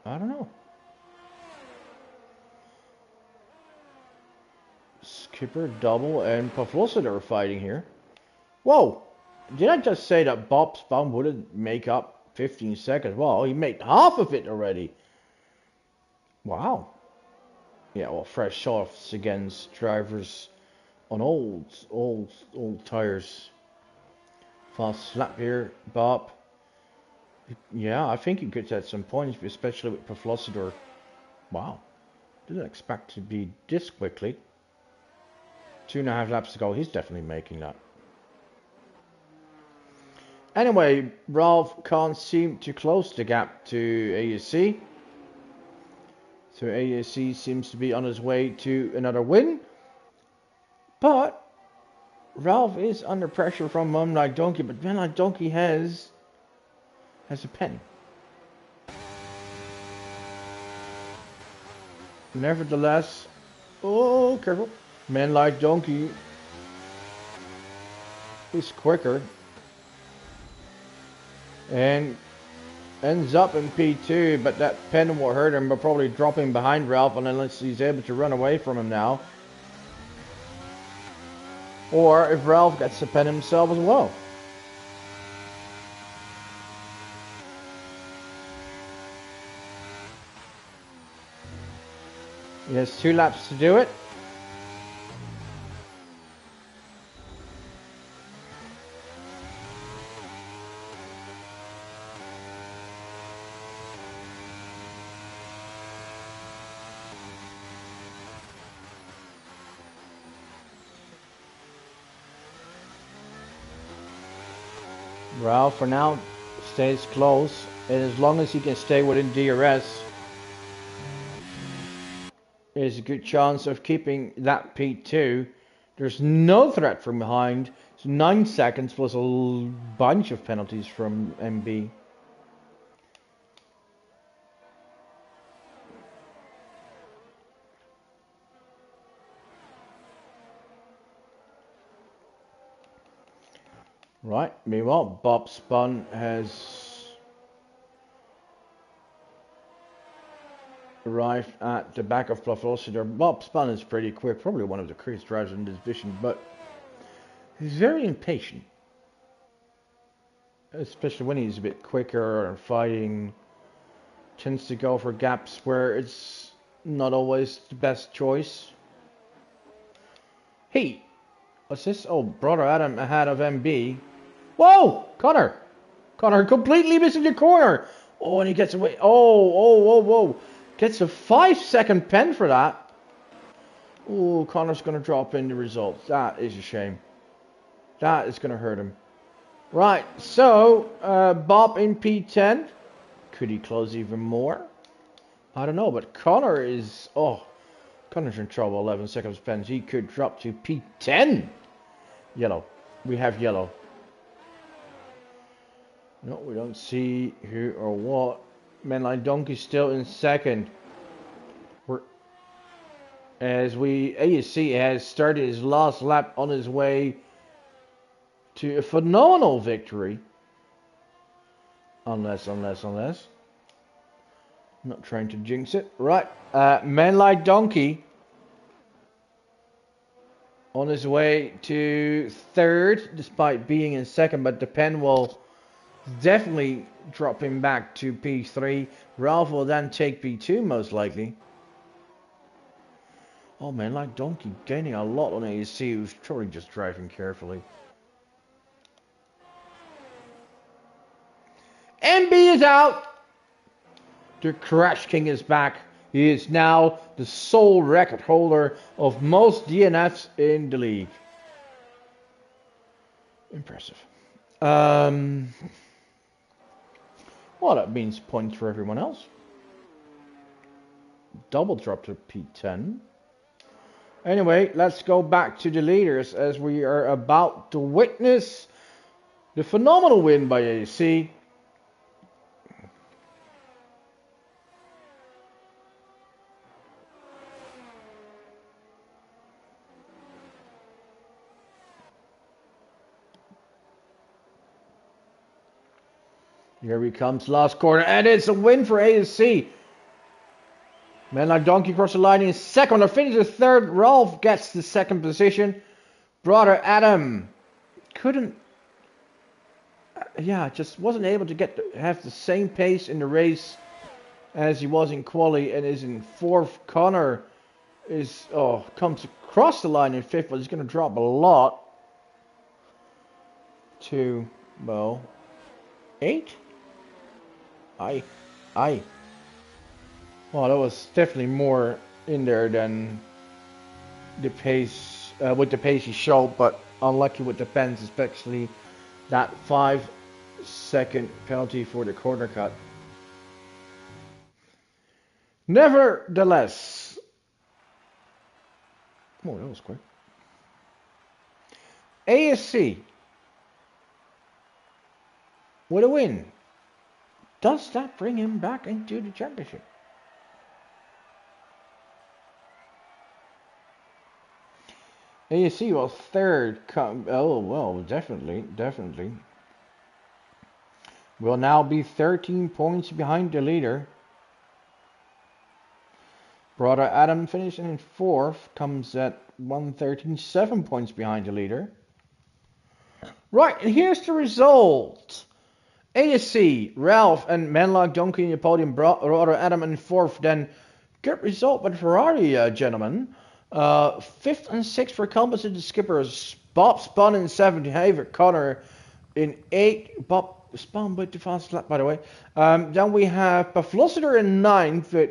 I don't know. Skipper, double, and Pavlosida are fighting here. Whoa! Did I just say that Bob Spun wouldn't make up 15 seconds? Well, he made half of it already. Wow. Yeah, well, fresh softs against drivers on old tires. Fast slap here, Bob. Yeah, I think he could get some points, especially with Pavlosida. Wow. Didn't expect to be this quickly. 2.5 laps to go. He's definitely making that. Anyway, Ralph can't seem to close the gap to ASC. So ASC seems to be on his way to another win. But Ralph is under pressure from Man Like Donkey. But Man Like Donkey has a pen. Nevertheless, oh, careful. Man Like Donkey is quicker. And ends up in P2, but that pen will hurt him, but probably dropping behind Ralph unless he's able to run away from him now. Or if Ralph gets the pen himself as well. He has 2 laps to do it. Ralph for now stays close, and as long as he can stay within DRS, there's a good chance of keeping that P2. There's no threat from behind. It's 9 seconds plus a bunch of penalties from MB. Right, meanwhile, Bob Spun has arrived at the back of Pavlosida. Bob Spun is pretty quick, probably one of the quickest drivers in this division, but he's very impatient. Especially when he's a bit quicker and fighting. Tends to go for gaps where it's not always the best choice. Hey, what's this? Oh, Brother Adam ahead of MB. Whoa! Connor! Connor completely missing the corner! Oh, and he gets away. Whoa. Gets a 5-second pen for that. Oh, Connor's going to drop in the results. That is a shame. That is going to hurt him. Right, so, Bob in P10. Could he close even more? I don't know, but Connor is... Oh, Connor's in trouble. 11 seconds pens. He could drop to P10. Yellow. We have yellow. No, we don't see who or what. Man Like Donkey still in second. ASC has started his last lap on his way to a phenomenal victory. Unless. I'm not trying to jinx it. Right. Man Like Donkey on his way to third, despite being in second, but the pen will definitely drop him back to P3. Ralph will then take P2 most likely. Oh Man Like Donkey gaining a lot on ASC, who's probably just driving carefully. MB is out! The Crash King is back. He is now the sole record holder of most DNFs in the league. Impressive. Well, that means points for everyone else. Double drop to P10. Anyway, let's go back to the leaders as we are about to witness the phenomenal win by AC. Here he comes, last corner, and it's a win for ASC. Man like Donkey across the line in second, or finishes third. Ralph gets the second position. Brother Adam couldn't, just wasn't able to have the same pace in the race as he was in quali, and is in fourth. Connor comes across the line in fifth, but he's going to drop a lot to, well, 8. Well, that was definitely more in there than the pace, with the pace he showed, but unlucky with the pens, especially that 5-second penalty for the corner cut. Nevertheless, that was quick. ASC with a win. Does that bring him back into the championship? ASC was third. Definitely. Will now be 13 points behind the leader. Brother Adam finishing in fourth, comes at 113, 7 points behind the leader. Right, and here's the result. ASC, Ralph and Manlock Donkey in the podium, Brother Adam in fourth. Then good result by Ferrari, gentlemen. Fifth and sixth for composite skippers. Bob spun in seventh, Haver Connor in eighth. Bob spun with the fast lap, by the way. Then we have Pavlositer in ninth with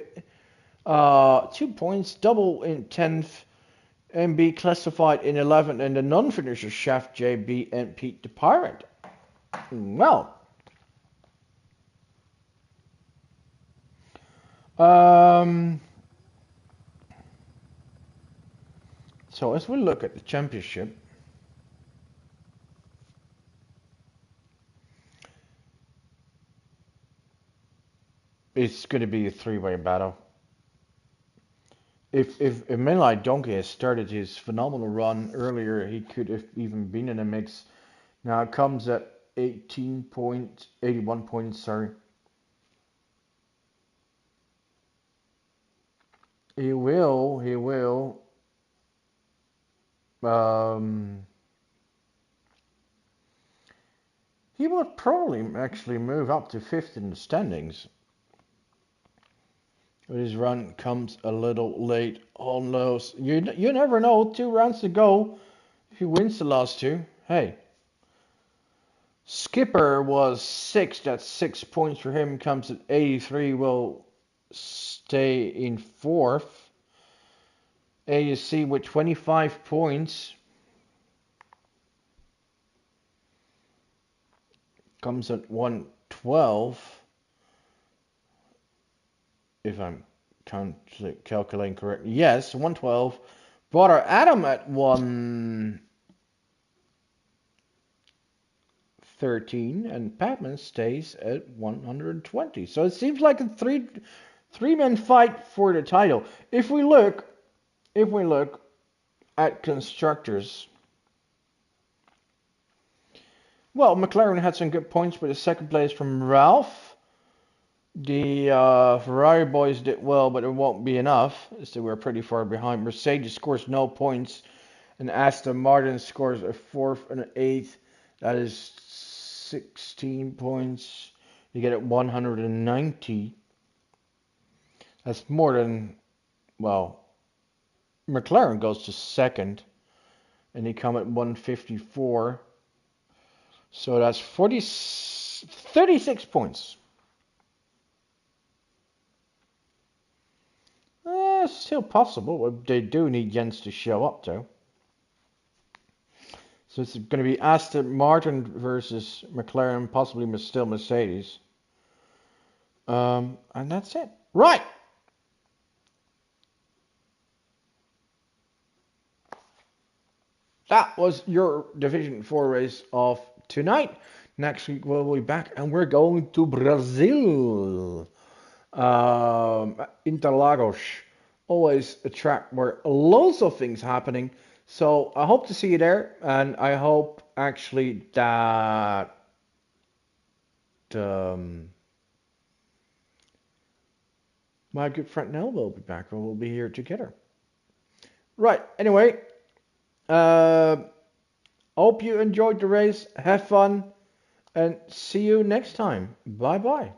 2 points, double in 10th. MB classified in 11th, and the non-finisher Chef JB and Pete the Pirate. Well. So as we look at the championship, it's going to be a three-way battle. If a man like Donkey has started his phenomenal run earlier, he could have even been in the mix. Now it comes at 81 points, sorry. He will probably actually move up to fifth in the standings. But his run comes a little late on those. You never know. 2 rounds to go. If he wins the last 2, hey. Skipper was 6. That's 6 points for him. Comes at 83. Will stay in 4th. ASC with 25 points. Comes at 112. If I'm calculating correctly. Yes, 112. Brother Adam at 113. And Patman stays at 120. So it seems like a three-man fight for the title. If we look at constructors, well, McLaren had some good points with the second place from Ralph. The Ferrari boys did well, but it won't be enough, as they were pretty far behind. Mercedes scores no points, and Aston Martin scores a 4th and an 8th. That is 16 points. You get it 190. That's more than, well, McLaren goes to second, and they come at 154. So that's 36 points. It's still possible. They do need Jens to show up, though. So it's going to be Aston Martin versus McLaren, possibly still Mercedes. And that's it. Right. That was your Division 4 race of tonight. Next week we'll be back and we're going to Brazil. Interlagos. Always a track where loads of things happening. So I hope to see you there, and I hope actually that my good friend Nell will be back, and we'll be here together. Right. Anyway, hope you enjoyed the race. Have fun, and see you next time. Bye bye.